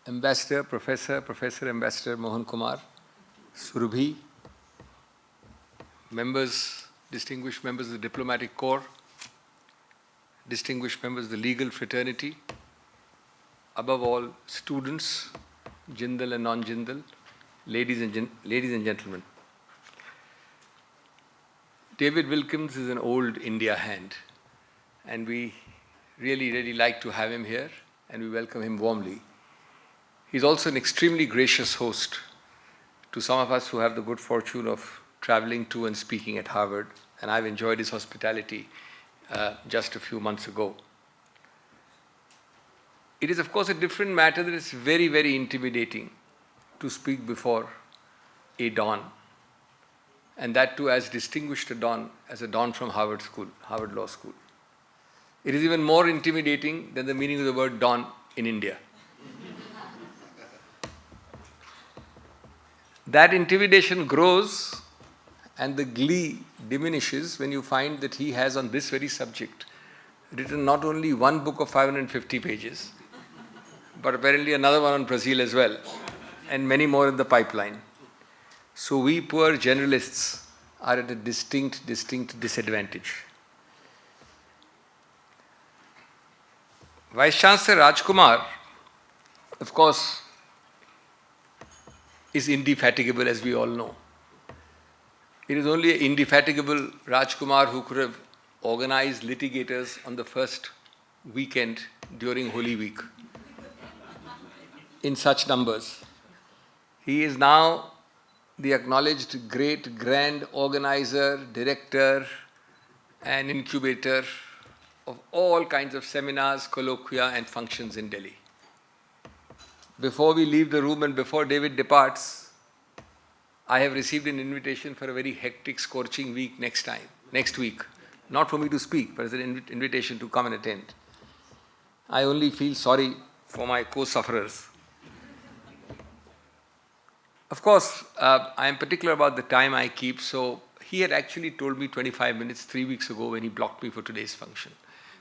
Ambassador, Professor Ambassador Mohan Kumar, Surabhi, members, distinguished members of the Diplomatic Corps, distinguished members of the legal fraternity, above all, students, Jindal and non-Jindal, ladies and gentlemen. David Wilkins is an old India hand, and we really like to have him here, and we welcome him warmly. He's also an extremely gracious host to some of us who have the good fortune of traveling to and speaking at Harvard, and I've enjoyed his hospitality just a few months ago. It is, of course, a different matter that it's very intimidating to speak before a Don, and that too as distinguished a Don as a Don from Harvard Law School. It is even more intimidating than the meaning of the word Don in India. That intimidation grows and the glee diminishes when you find that he has, on this very subject, written not only one book of 550 pages, but apparently another one on Brazil as well, and many more in the pipeline. So we poor generalists are at a distinct disadvantage. Vice Chancellor Raj Kumar, of course, is indefatigable, as we all know. It is only an indefatigable Raj Kumar who could have organized litigators on the first weekend during Holy Week in such numbers. He is now the acknowledged great grand organizer, director, and incubator of all kinds of seminars, colloquia, and functions in Delhi. Before we leave the room and before David departs, I have received an invitation for a very hectic, scorching week next week. Not for me to speak, but as an invitation to come and attend. I only feel sorry for my co-sufferers. Of course, I am particular about the time I keep, so he had actually told me 25 minutes 3 weeks ago when he blocked me for today's function.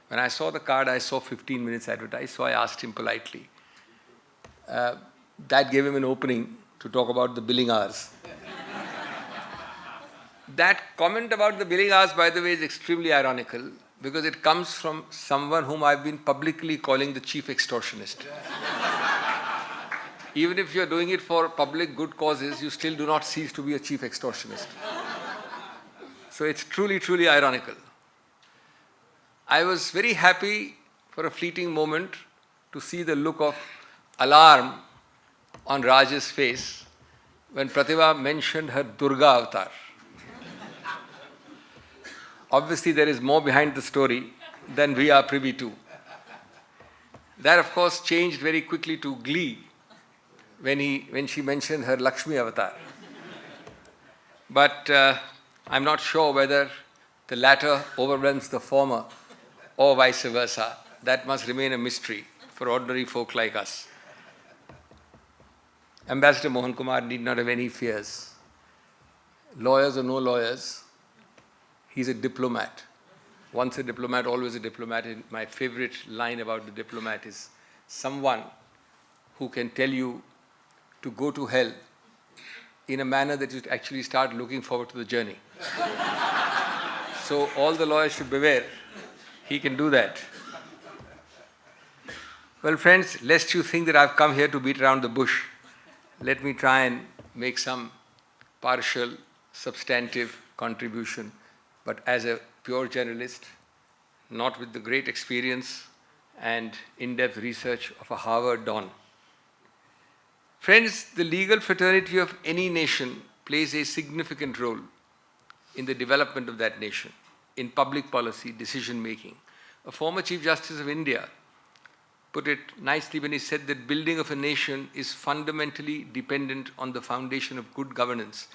When I saw the card, I saw 15 minutes advertised, so I asked him politely. That gave him an opening to talk about the billing hours. That comment about the billing hours, by the way, is extremely ironical because it comes from someone whom I've been publicly calling the chief extortionist. Even if you're doing it for public good causes, you still do not cease to be a chief extortionist. So it's truly, truly ironical. I was very happy for a fleeting moment to see the look of alarm on Raj's face when Pratibha mentioned her Durga avatar. Obviously, there is more behind the story than we are privy to. That, of course, changed very quickly to glee when she mentioned her Lakshmi avatar. But I'm not sure whether the latter overwhelms the former or vice versa. That must remain a mystery for ordinary folk like us. Ambassador Mohan Kumar need not have any fears. Lawyers or no lawyers, he's a diplomat. Once a diplomat, always a diplomat. And my favorite line about the diplomat is someone who can tell you to go to hell in a manner that you actually start looking forward to the journey. So all the lawyers should beware. He can do that. Well, friends, lest you think that I've come here to beat around the bush, let me try and make some partial, substantive contribution, but as a pure journalist, not with the great experience and in-depth research of a Harvard don. Friends, the legal fraternity of any nation plays a significant role in the development of that nation, in public policy, decision-making. A former Chief Justice of India put it nicely when he said that building of a nation is fundamentally dependent on the foundation of good governance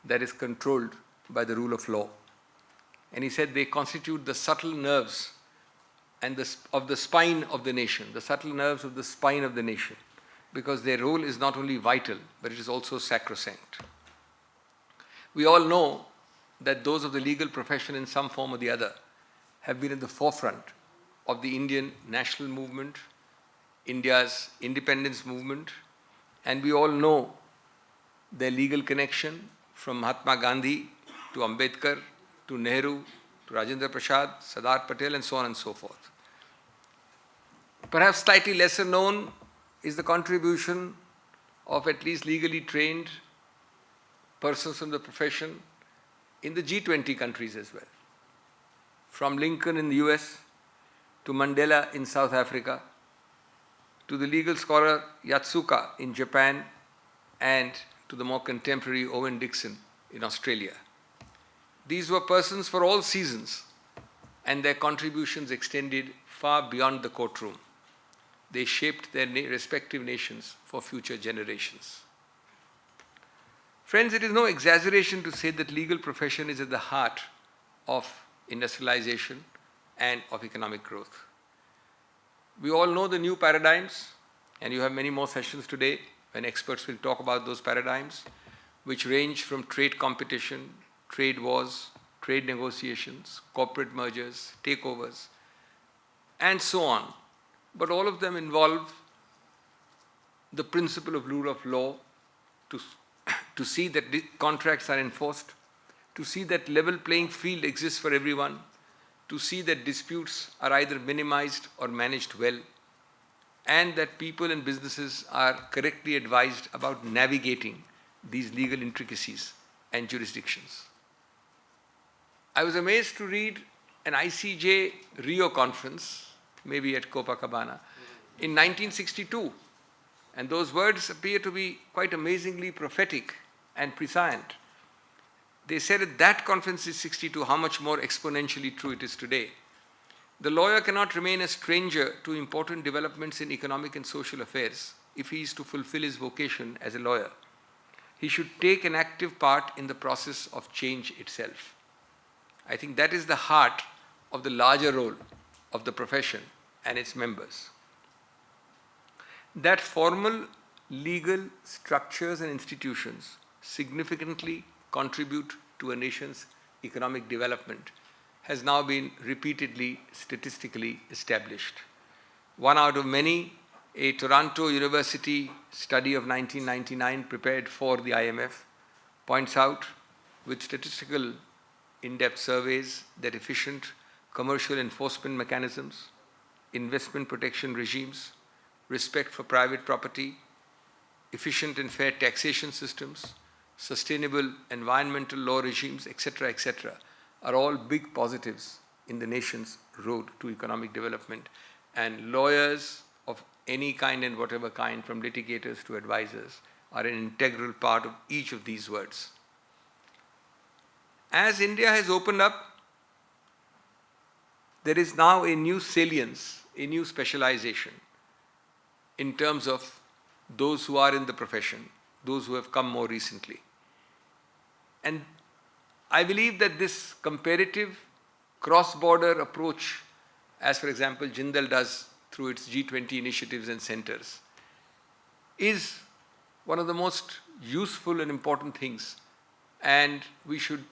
that is controlled by the rule of law. And he said they constitute the subtle nerves of the spine of the nation, the subtle nerves of the spine of the nation, because their role is not only vital, but it is also sacrosanct. We all know that those of the legal profession in some form or the other have been at the forefront of the Indian national movement, India's independence movement, and we all know their legal connection from Mahatma Gandhi to Ambedkar to Nehru to Rajendra Prasad, Sardar Patel, and so on and so forth. Perhaps slightly lesser known is the contribution of at least legally trained persons from the profession in the G20 countries as well. From Lincoln in the US to Mandela in South Africa to the legal scholar Yatsuka in Japan and to the more contemporary Owen Dixon in Australia. These were persons for all seasons, and their contributions extended far beyond the courtroom. They shaped their respective nations for future generations. Friends, it is no exaggeration to say that legal profession is at the heart of industrialization and of economic growth. We all know the new paradigms, and you have many more sessions today when experts will talk about those paradigms, which range from trade competition, trade wars, trade negotiations, corporate mergers, takeovers, and so on. But all of them involve the principle of rule of law to see that contracts are enforced, to see that level playing field exists for everyone, to see that disputes are either minimized or managed well, and that people and businesses are correctly advised about navigating these legal intricacies and jurisdictions. I was amazed to read an ICJ Rio conference, maybe at Copacabana, in 1962. And those words appear to be quite amazingly prophetic and prescient. They said at that conference in 62 how much more exponentially true it is today. The lawyer cannot remain a stranger to important developments in economic and social affairs if he is to fulfill his vocation as a lawyer. He should take an active part in the process of change itself. I think that is the heart of the larger role of the profession and its members. That formal legal structures and institutions significantly contribute to a nation's economic development has now been repeatedly statistically established. One out of many, a Toronto University study of 1999 prepared for the IMF, points out with statistical in-depth surveys that efficient commercial enforcement mechanisms, investment protection regimes, respect for private property, efficient and fair taxation systems, sustainable environmental law regimes, etc., are all big positives in the nation's road to economic development. And lawyers of any kind and whatever kind, from litigators to advisors, are an integral part of each of these words. As India has opened up, there is now a new salience, a new specialization in terms of those who are in the profession, those who have come more recently. And I believe that this comparative cross-border approach, as for example Jindal does through its G20 initiatives and centers, is one of the most useful and important things, and we should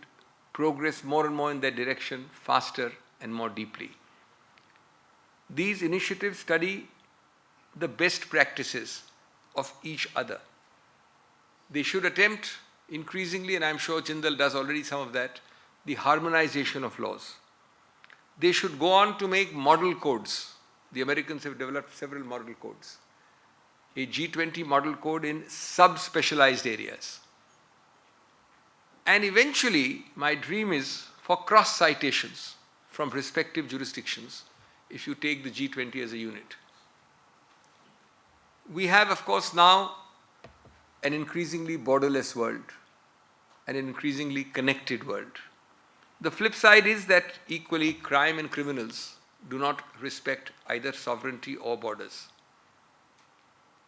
progress more and more in that direction faster and more deeply. These initiatives study the best practices of each other. They should attempt increasingly, and I'm sure Jindal does already some of that, the harmonization of laws. They should go on to make model codes. The Americans have developed several model codes. A G20 model code in sub-specialized areas. And eventually, my dream is for cross-citations from respective jurisdictions if you take the G20 as a unit. We have, of course, now an increasingly borderless world, an increasingly connected world. The flip side is that equally crime and criminals do not respect either sovereignty or borders.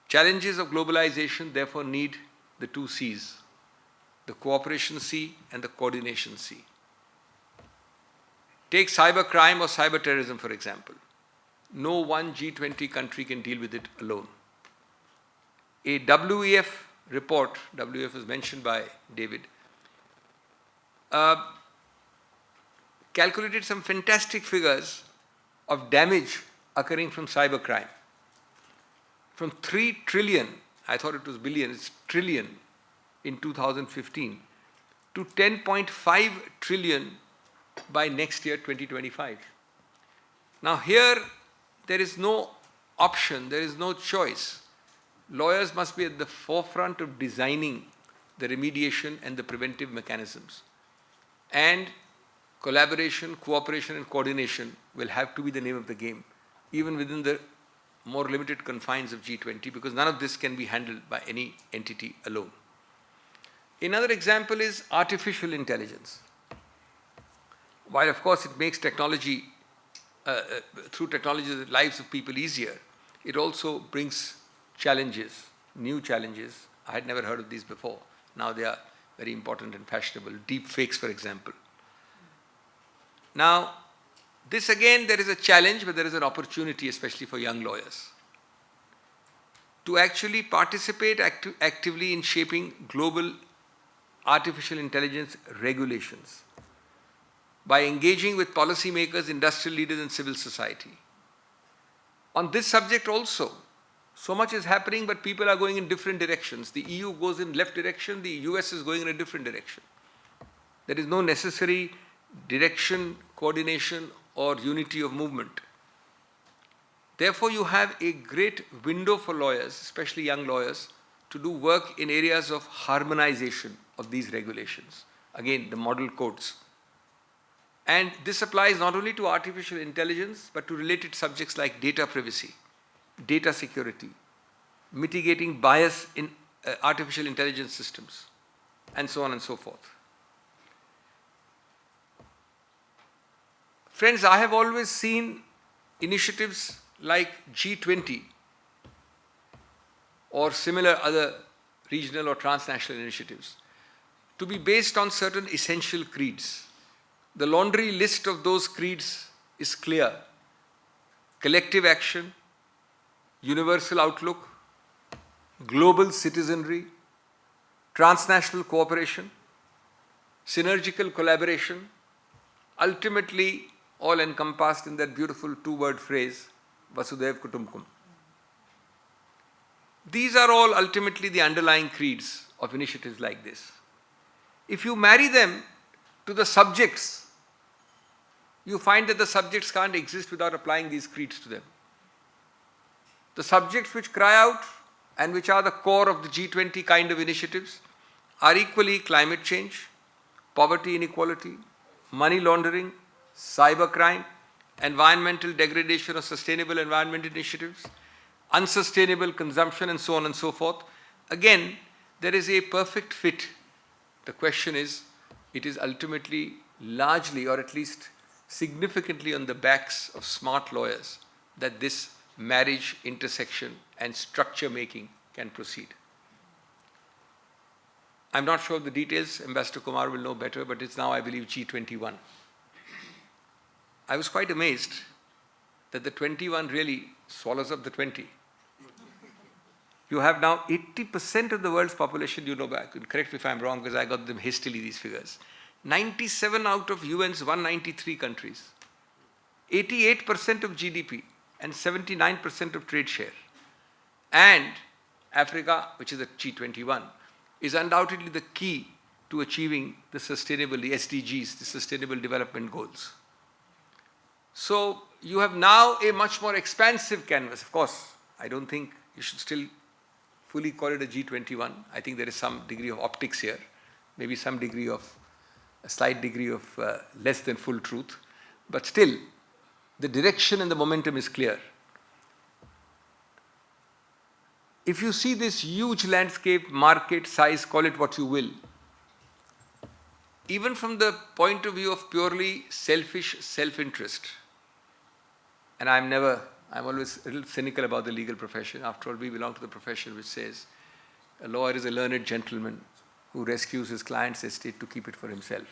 Challenges of globalization therefore need the two C's, the cooperation C and the coordination C. Take cybercrime or cyber terrorism, for example. No one G20 country can deal with it alone. A WEF report, WEF was mentioned by David, calculated some fantastic figures of damage occurring from cybercrime. From 3 trillion, I thought it was billion, it's trillion in 2015, to 10.5 trillion by next year, 2025. Now here, there is no option, there is no choice. Lawyers must be at the forefront of designing the remediation and the preventive mechanisms. And collaboration, cooperation and coordination will have to be the name of the game, even within the more limited confines of G20, because none of this can be handled by any entity alone. Another example is artificial intelligence. While of course it makes technology, through technology, the lives of people easier, it also brings challenges, new challenges. I had never heard of these before. Now they are very important and fashionable. Deep fakes, for example. Now, this again, there is a challenge, but there is an opportunity, especially for young lawyers, to actually participate actively in shaping global artificial intelligence regulations by engaging with policymakers, industrial leaders, and civil society. On this subject also, so much is happening, but people are going in different directions. The EU goes in left direction, the US is going in a different direction. There is no necessary direction, coordination, or unity of movement. Therefore, you have a great window for lawyers, especially young lawyers, to do work in areas of harmonization of these regulations. Again, the model codes. And this applies not only to artificial intelligence, but to related subjects like data privacy, data security, mitigating bias in artificial intelligence systems, and so on and so forth. Friends, I have always seen initiatives like G20 or similar other regional or transnational initiatives to be based on certain essential creeds. The laundry list of those creeds is clear: collective action, universal outlook, global citizenry, transnational cooperation, synergical collaboration, ultimately all encompassed in that beautiful two-word phrase, Vasudhaiv Kutumbakam. These are all ultimately the underlying creeds of initiatives like this. If you marry them to the subjects, you find that the subjects can't exist without applying these creeds to them. The subjects which cry out and which are the core of the G20 kind of initiatives are equally climate change, poverty inequality, money laundering, cybercrime, environmental degradation or sustainable environment initiatives, unsustainable consumption, and so on and so forth. Again, there is a perfect fit. The question is, it is ultimately largely, or at least significantly, on the backs of smart lawyers that this marriage, intersection, and structure making can proceed. I'm not sure of the details, Ambassador Kumar will know better, but it's now, I believe, G21. I was quite amazed that the 21 really swallows up the 20. You have now 80% of the world's population, you know back, correct me if I'm wrong because I got them hastily, these figures. 97 out of UN's 193 countries, 88% of GDP, and 79% of trade share. And Africa, which is a G21, is undoubtedly the key to achieving the sustainable, the SDGs, the Sustainable Development Goals. So you have now a much more expansive canvas. Of course, I don't think you should still fully call it a G21. I think there is some degree of optics here, maybe some degree of, a slight degree of less than full truth. But still, the direction and the momentum is clear. If you see this huge landscape, market size, call it what you will, even from the point of view of purely selfish self-interest, and I'm always a little cynical about the legal profession. After all, we belong to the profession which says a lawyer is a learned gentleman who rescues his client's estate to keep it for himself.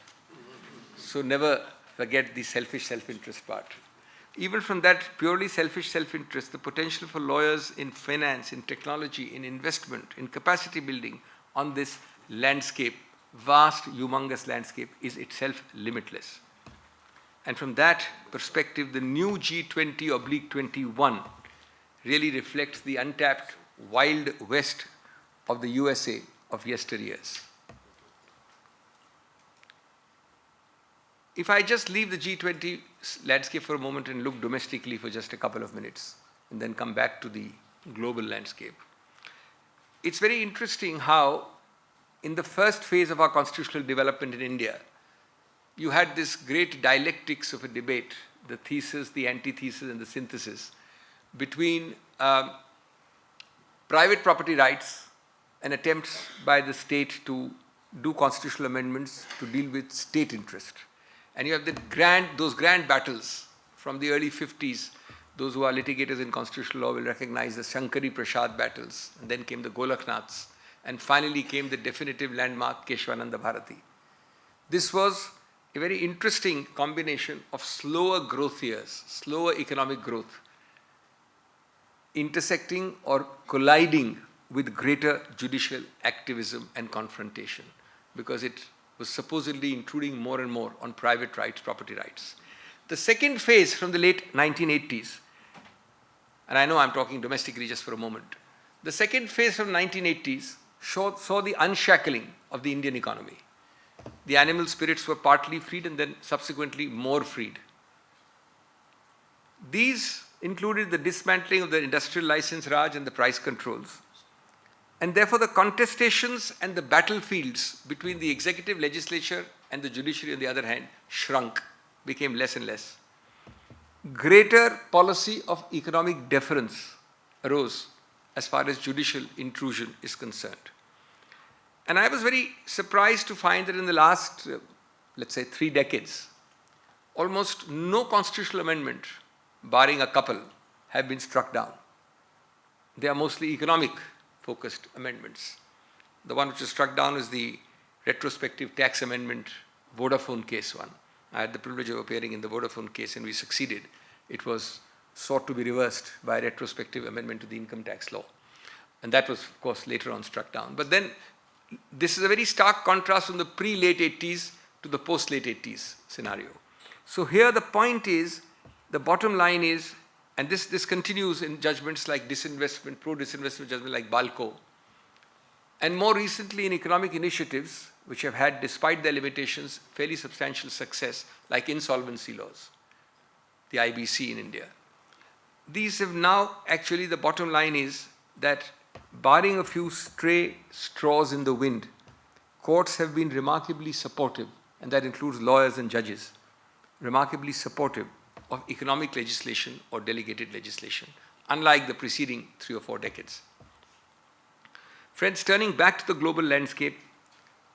So never forget the selfish self-interest part. Even from that purely selfish self-interest, the potential for lawyers in finance, in technology, in investment, in capacity building on this landscape, vast, humongous landscape, is itself limitless. And from that perspective, the new G20/21 really reflects the untapped wild west of the USA of yesteryears. If I just leave the G20 landscape for a moment and look domestically for just a couple of minutes, and then come back to the global landscape, it's very interesting how in the first phase of our constitutional development in India, you had this great dialectics of a debate, the thesis, the antithesis, and the synthesis between private property rights and attempts by the state to do constitutional amendments to deal with state interest. And you have those grand battles from the early 50s. Those who are litigators in constitutional law will recognize the Shankari Prasad battles. And then came the Golaknaths. And finally came the definitive landmark Keshwananda Bharati. This was a very interesting combination of slower growth years, slower economic growth, intersecting or colliding with greater judicial activism and confrontation, because it was supposedly intruding more and more on private rights, property rights. The second phase from the late 1980s, and I know I'm talking domestically just for a moment, the second phase from 1980s saw the unshackling of the Indian economy. The animal spirits were partly freed and then subsequently more freed. These included the dismantling of the industrial license Raj and the price controls. And therefore the contestations and the battlefields between the executive, legislature and the judiciary on the other hand shrunk, became less and less. Greater policy of economic deference arose as far as judicial intrusion is concerned. And I was very surprised to find that in the last, let's say, 3 decades, almost no constitutional amendment barring a couple, have been struck down. They are mostly economic-focused amendments. The one which was struck down is the retrospective tax amendment, Vodafone case one. I had the privilege of appearing in the Vodafone case and we succeeded. It was sought to be reversed by a retrospective amendment to the income tax law. And that was, of course, later on struck down. But then, this is a very stark contrast from the pre-late 80s to the post-late 80s scenario. So here the point is, the bottom line is, and this continues in judgments like disinvestment, pro-disinvestment judgment like Balco, and more recently in economic initiatives which have had, despite their limitations, fairly substantial success, like insolvency laws, the IBC in India. These have now, actually the bottom line is that barring a few stray straws in the wind, courts have been remarkably supportive, and that includes lawyers and judges, remarkably supportive of economic legislation or delegated legislation, unlike the preceding 3 or 4 decades. Friends, turning back to the global landscape,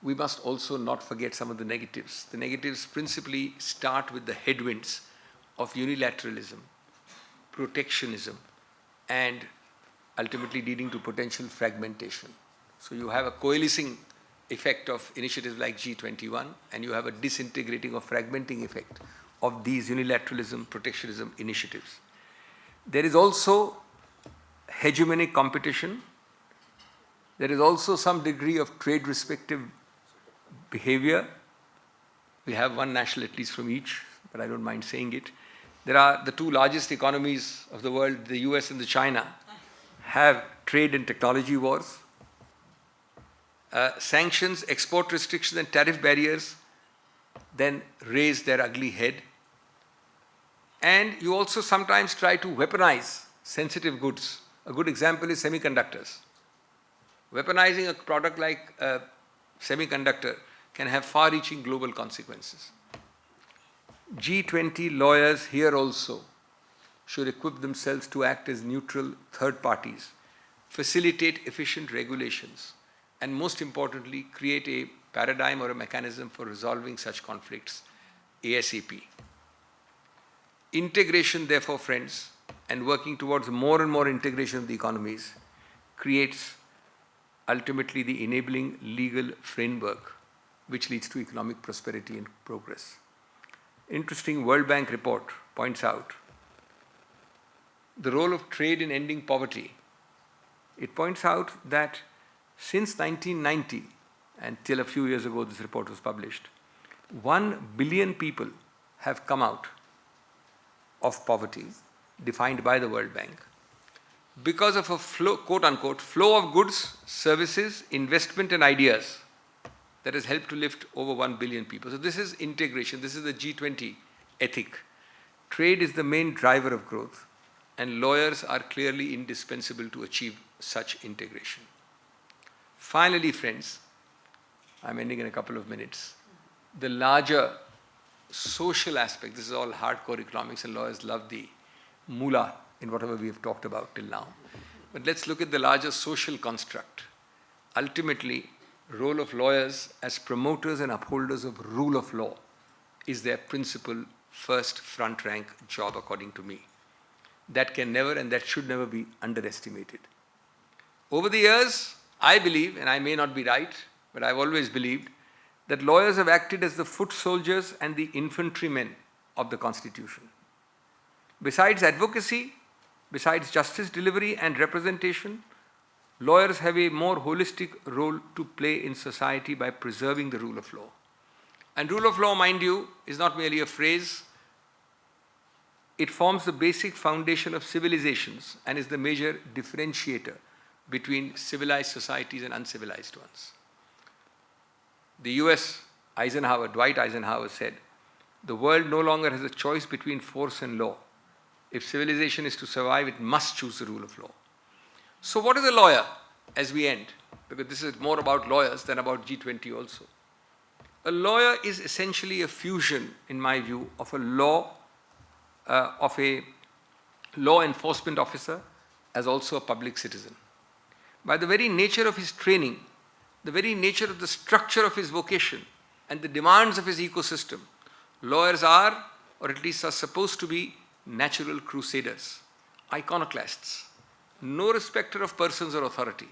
we must also not forget some of the negatives. The negatives principally start with the headwinds of unilateralism, protectionism, and ultimately leading to potential fragmentation. So you have a coalescing effect of initiatives like G21, and you have a disintegrating or fragmenting effect of these unilateralism, protectionism initiatives. There is also hegemonic competition. There is also some degree of trade restrictive behavior. We have one national at least from each, but I don't mind saying it. There are the 2 largest economies of the world, the US and the China, have trade and technology wars. Sanctions, export restrictions and tariff barriers then raise their ugly head. And you also sometimes try to weaponize sensitive goods. A good example is semiconductors. Weaponizing a product like a semiconductor can have far-reaching global consequences. G20 lawyers here also should equip themselves to act as neutral third parties, facilitate efficient regulations, and most importantly, create a paradigm or a mechanism for resolving such conflicts ASAP. Integration, therefore, friends, and working towards more and more integration of the economies creates ultimately the enabling legal framework which leads to economic prosperity and progress. Interesting World Bank report points out the role of trade in ending poverty. It points out that since 1990, and till a few years ago this report was published, 1 billion people have come out of poverty, defined by the World Bank, because of a flow, quote unquote, flow of goods, services, investment and ideas that has helped to lift over 1 billion people. So this is integration, this is the G20 ethic. Trade is the main driver of growth, and lawyers are clearly indispensable to achieve such integration. Finally, friends, I'm ending in a couple of minutes. The larger social aspect, this is all hardcore economics, and lawyers love the moolah in whatever we have talked about till now. But let's look at the larger social construct. Ultimately, role of lawyers as promoters and upholders of rule of law is their principal first front rank job, according to me. That can never and that should never be underestimated. Over the years, I believe, and I may not be right, but I've always believed, that lawyers have acted as the foot soldiers and the infantrymen of the Constitution. Besides advocacy, besides justice delivery and representation, lawyers have a more holistic role to play in society by preserving the rule of law. And rule of law, mind you, is not merely a phrase. It forms the basic foundation of civilizations and is the major differentiator between civilized societies and uncivilized ones. The US, Dwight Eisenhower said, the world no longer has a choice between force and law. If civilization is to survive, it must choose the rule of law. So what is a lawyer as we end? Because this is more about lawyers than about G20 also. A lawyer is essentially a fusion, in my view, of a law enforcement officer as also a public citizen. By the very nature of his training, the very nature of the structure of his vocation, and the demands of his ecosystem, lawyers are, or at least are supposed to be, natural crusaders, iconoclasts, no respecter of persons or authority,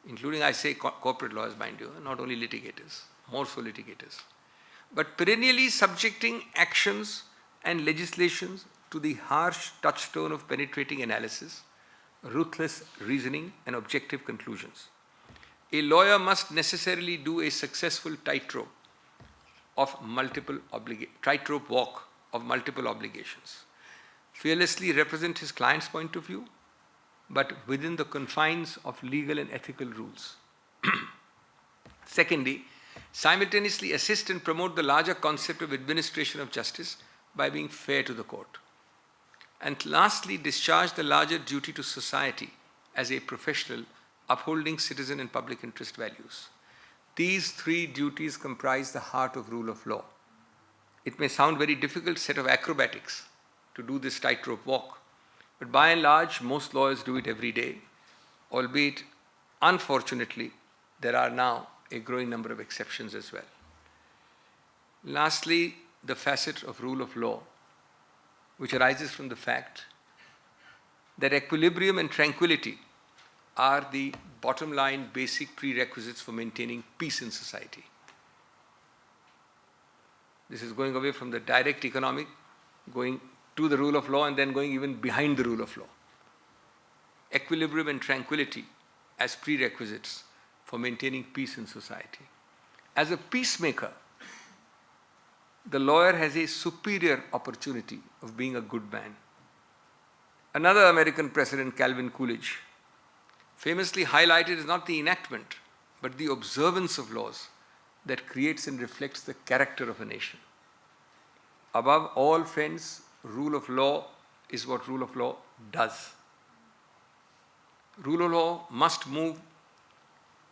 including, I say, corporate lawyers, mind you, not only litigators, more so litigators, but perennially subjecting actions and legislations to the harsh touchstone of penetrating analysis, ruthless reasoning, and objective conclusions. A lawyer must necessarily do a successful tightrope walk of multiple obligations, fearlessly represent his client's point of view, but within the confines of legal and ethical rules. Secondly, simultaneously assist and promote the larger concept of administration of justice by being fair to the court. And lastly, discharge the larger duty to society as a professional upholding citizen and public interest values. These three duties comprise the heart of rule of law. It may sound very difficult set of acrobatics to do this tightrope walk, but by and large, most lawyers do it every day, albeit, unfortunately, there are now a growing number of exceptions as well. Lastly, the facet of rule of law, which arises from the fact that equilibrium and tranquility are the bottom line basic prerequisites for maintaining peace in society. This is going away from the direct economic, going to the rule of law, and then going even behind the rule of law. Equilibrium and tranquility as prerequisites for maintaining peace in society. As a peacemaker, the lawyer has a superior opportunity of being a good man. Another American president, Calvin Coolidge, famously highlighted is not the enactment, but the observance of laws that creates and reflects the character of a nation. Above all, friends, rule of law is what rule of law does. Rule of law must move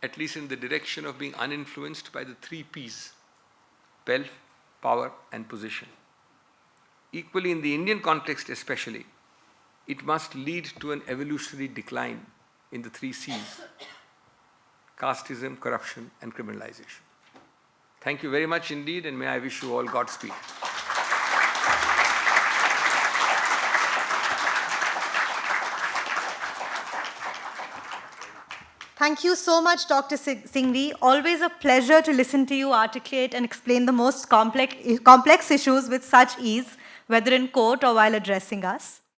at least in the direction of being uninfluenced by the three P's: wealth, power, and position. Equally, in the Indian context especially, it must lead to an evolutionary decline in the three C's: casteism, corruption, and criminalization. Thank you very much indeed, and may I wish you all Godspeed. Thank you so much, Dr. Singhvi. Always a pleasure to listen to you articulate and explain the most complex issues with such ease, whether in court or while addressing us.